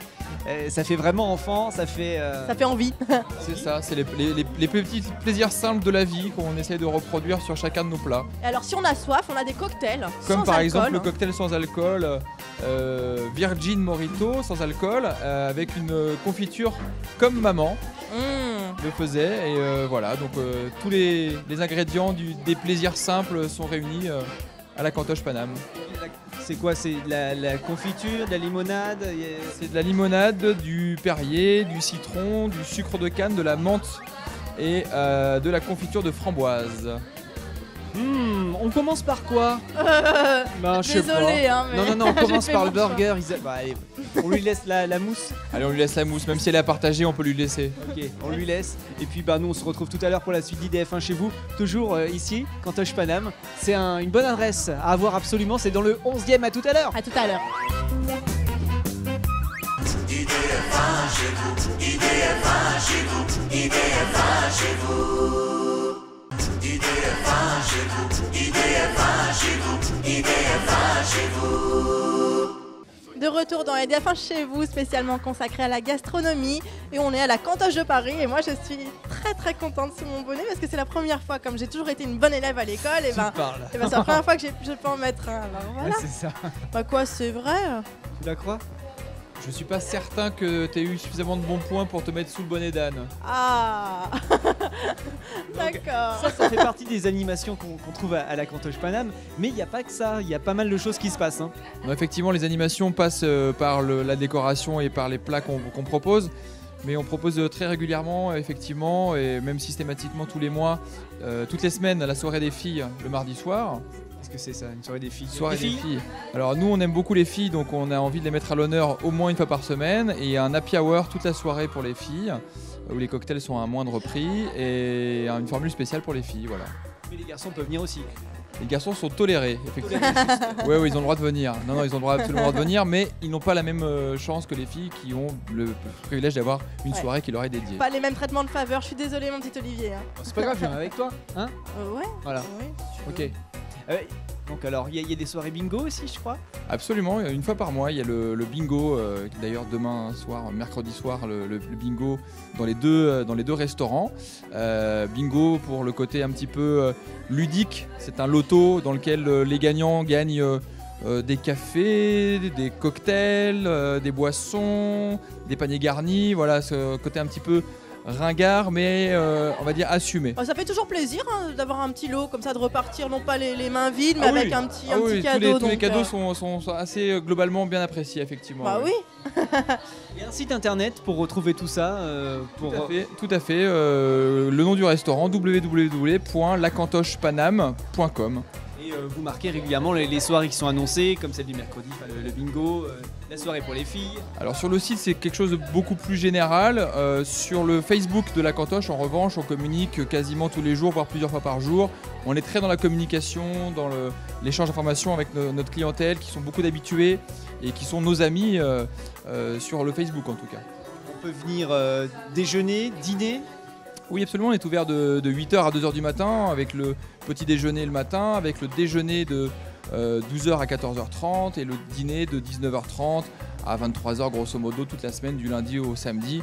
Ça fait vraiment enfant, ça fait envie. C'est ça, c'est les petits plaisirs simples de la vie qu'on essaie de reproduire sur chacun de nos plats. Et alors si on a soif, on a des cocktails Comme sans par alcool. exemple le cocktail sans alcool, Virgin Morito sans alcool, avec une confiture comme maman le faisait. Et voilà, donc tous les ingrédients des plaisirs simples sont réunis à la Cantoche Paname. C'est quoi? C'est de la confiture, de la limonade? C'est de la limonade, du Perrier, du citron, du sucre de canne, de la menthe et de la confiture de framboise. On commence par quoi? Ben, je sais Désolée, pas. hein, mais Non, on j'ai commence fait par mon le burger. Allez, on lui laisse la mousse. Allez, on lui laisse la mousse, même si elle est à partager, on peut lui laisser. Ok, on lui laisse. Et puis nous on se retrouve tout à l'heure pour la suite d'IDF1 chez vous. Toujours ici, Cantoche Paname. C'est une bonne adresse à avoir absolument. C'est dans le 11e. À tout à l'heure. À tout à l'heure. IDF1 chez vous, IDF1 chez vous, IDF1 chez vous. IDF1 chez vous, IDF1 chez vous, IDF1 chez vous. De retour dans IDF1 chez vous, spécialement consacré à la gastronomie. Et on est à la Cantoche de Paris. Et moi, je suis très très contente sous mon bonnet parce que c'est la première fois, comme j'ai toujours été une bonne élève à l'école, et c'est la première fois que je peux en mettre un. Alors voilà. Ouais, c'est ça. Bah quoi, c'est vrai. Tu la crois? Je suis pas certain que tu aies eu suffisamment de bons points pour te mettre sous le bonnet d'âne. Ah d'accord. Ça fait partie des animations qu'on trouve à la Cantoche Paname. Mais il n'y a pas que ça. Il y a pas mal de choses qui se passent. Hein. Non, effectivement, les animations passent par la décoration et par les plats qu'on propose. Mais on propose très régulièrement, effectivement, et même systématiquement tous les mois, toutes les semaines, la soirée des filles le mardi soir. Qu'est-ce que c'est ça, une soirée des filles? Soirée des filles. Alors nous, on aime beaucoup les filles, donc on a envie de les mettre à l'honneur au moins une fois par semaine. Et un happy hour toute la soirée pour les filles, où les cocktails sont à un moindre prix, et une formule spéciale pour les filles, voilà. Mais les garçons peuvent venir aussi. Les garçons sont tolérés, effectivement. Oui, ils ont le droit de venir. Non, ils ont absolument le droit de venir, mais ils n'ont pas la même chance que les filles qui ont le privilège d'avoir une soirée qui leur est dédiée. Pas les mêmes traitements de faveur. Je suis désolée, mon petit Olivier. Hein. C'est pas grave, je viens avec toi. Hein? Ouais. Voilà. Oui, si tu veux. Ok. Donc alors, il y a des soirées bingo aussi, je crois. Absolument, une fois par mois, il y a le bingo. D'ailleurs, demain soir, mercredi soir, le bingo dans les deux restaurants. Bingo pour le côté un petit peu ludique. C'est un loto dans lequel les gagnants gagnent des cafés, des cocktails, des boissons, des paniers garnis. Voilà, ce côté un petit peu ringard, mais on va dire assumé. Ça fait toujours plaisir d'avoir un petit lot comme ça, de repartir non pas les mains vides, mais oui. avec un petit cadeau. Tous les cadeaux sont assez globalement bien appréciés, effectivement. Bah oui. Il y a un site internet pour retrouver tout ça. Tout à fait. Le nom du restaurant, www.lacantochepaname.com. Et vous marquez régulièrement les soirées qui sont annoncées, comme celle du mercredi, le bingo, la soirée pour les filles. Alors sur le site, c'est quelque chose de beaucoup plus général. Sur le Facebook de la Cantoche, en revanche, on communique quasiment tous les jours, voire plusieurs fois par jour. On est très dans la communication, dans l'échange d'informations avec notre clientèle, qui sont beaucoup d'habitués et qui sont nos amis sur le Facebook en tout cas. On peut venir déjeuner, dîner. Oui, absolument, on est ouvert de 8h à 2h du matin, avec le petit déjeuner le matin, avec le déjeuner de 12h à 14h30 et le dîner de 19h30 à 23h grosso modo toute la semaine, du lundi au samedi.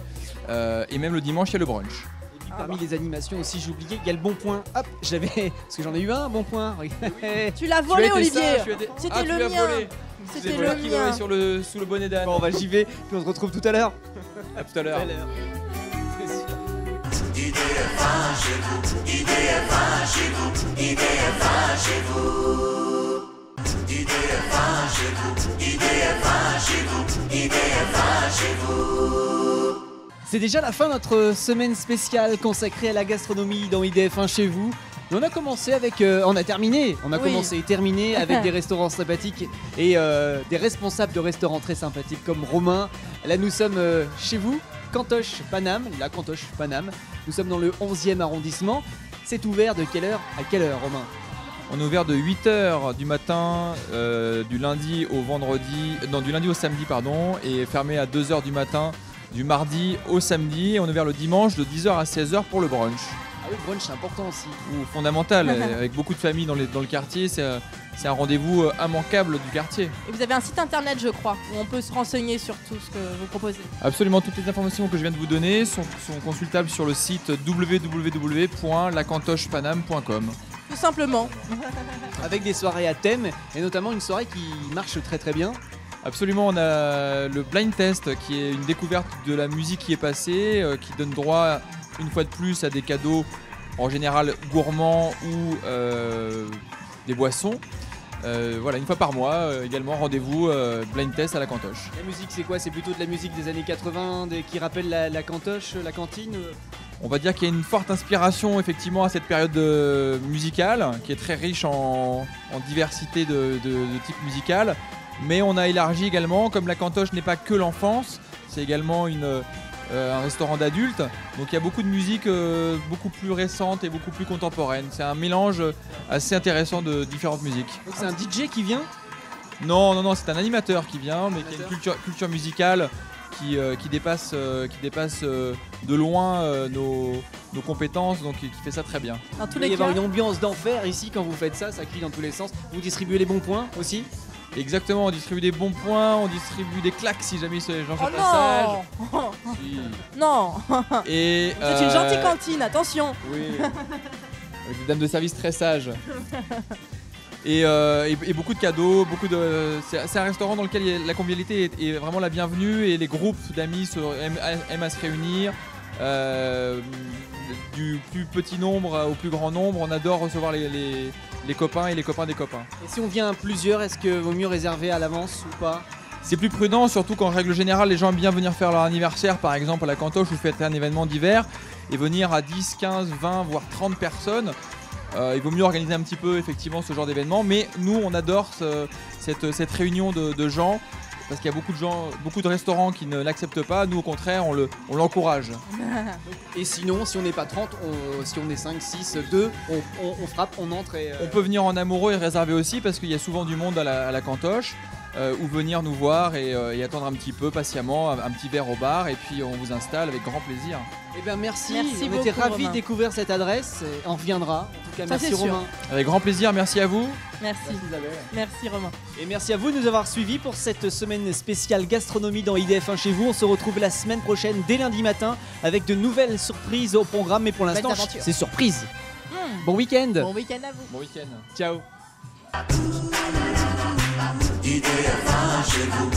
Et même le dimanche, il y a le brunch. Et puis parmi les animations aussi, j'ai oublié, il y a le bon point. Hop, parce que j'en ai eu un bon point. Tu l'as volé, Olivier. C'était le mien. C'était le mien. Sous le bonnet d'âne. Bon, j'y vais, puis on se retrouve tout à l'heure. À tout à l'heure. IDF1 chez vous, IDF1 chez vous, IDF1 chez vous. IDF1 chez vous, IDF1 chez vous, IDF1 chez vous. C'est déjà la fin de notre semaine spéciale consacrée à la gastronomie dans IDF1 chez vous. Mais on a commencé avec, on a terminé et terminé avec des restaurants sympathiques et des responsables de restaurants très sympathiques comme Romain. Là nous sommes chez vous, Cantoche Paname, la Cantoche Paname. Nous sommes dans le 11e arrondissement. C'est ouvert de quelle heure à quelle heure, Romain? On est ouvert de 8h du matin du lundi au vendredi, non du lundi au samedi pardon, et fermé à 2h du matin du mardi au samedi. Et on est ouvert le dimanche de 10h à 16h pour le brunch. Ah oui, le brunch c'est important aussi. Ou fondamental, avec beaucoup de familles dans le quartier, c'est un rendez-vous immanquable du quartier. Et vous avez un site internet, je crois, où on peut se renseigner sur tout ce que vous proposez. Absolument, toutes les informations que je viens de vous donner sont consultables sur le site www.lacantochepaname.com. Tout simplement. Avec des soirées à thème et notamment une soirée qui marche très très bien. Absolument, on a le blind test qui est une découverte de la musique qui est passée, qui donne droit une fois de plus à des cadeaux en général gourmands ou des boissons. Voilà, une fois par mois, également rendez-vous blind test à la Cantoche. La musique c'est quoi? C'est plutôt de la musique des années 80 qui rappelle la Cantoche, la cantine? On va dire qu'il y a une forte inspiration effectivement à cette période musicale qui est très riche en diversité de types musicales. Mais on a élargi également, comme la Cantoche n'est pas que l'enfance, c'est également un restaurant d'adultes. Donc il y a beaucoup de musique beaucoup plus récente et beaucoup plus contemporaine. C'est un mélange assez intéressant de différentes musiques. Donc c'est un DJ qui vient? Non, c'est un animateur qui vient, mais qui a une culture musicale qui dépasse de loin nos compétences, donc qui fait ça très bien. Dans tous les cas, il va y avoir une ambiance d'enfer ici quand vous faites ça, ça crie dans tous les sens. Vous distribuez les bons points aussi? Exactement, on distribue des bons points, on distribue des claques si jamais ces gens sont passage. Non. Et c'est une gentille cantine, attention. Oui. Avec des dames de service très sages. Et beaucoup de cadeaux, c'est un restaurant dans lequel la convivialité est vraiment la bienvenue et les groupes d'amis aiment à se réunir. Du plus petit nombre au plus grand nombre, on adore recevoir les copains et les copains des copains. Et si on vient plusieurs, est-ce que vaut mieux réserver à l'avance ou pas? C'est plus prudent, surtout qu'en règle générale, les gens aiment bien venir faire leur anniversaire, par exemple à la Cantoche où faites un événement d'hiver, et venir à 10, 15, 20, voire 30 personnes. Il vaut mieux organiser un petit peu effectivement ce genre d'événement, mais nous on adore cette réunion de gens. Parce qu'il y a beaucoup de restaurants qui ne l'acceptent pas. Nous, au contraire, on l'encourage. Et sinon, si on n'est pas 30, si on est 5, 6, 2, on frappe, on entre et... On peut venir en amoureux et réserver aussi, parce qu'il y a souvent du monde à la Cantoche. Ou venir nous voir et attendre un petit peu patiemment, un petit verre au bar, et puis on vous installe avec grand plaisir. Eh bien merci on était ravis de découvrir cette adresse, on reviendra. En tout cas, merci Romain. Avec grand plaisir, merci à vous. Merci Isabelle. Merci Romain. Et merci à vous de nous avoir suivis pour cette semaine spéciale gastronomie dans IDF1 chez vous. On se retrouve la semaine prochaine dès lundi matin avec de nouvelles surprises au programme, mais pour l'instant c'est surprise. Bon week-end. Bon week-end à vous. Bon week-end. Ciao. IDF1 chez vous.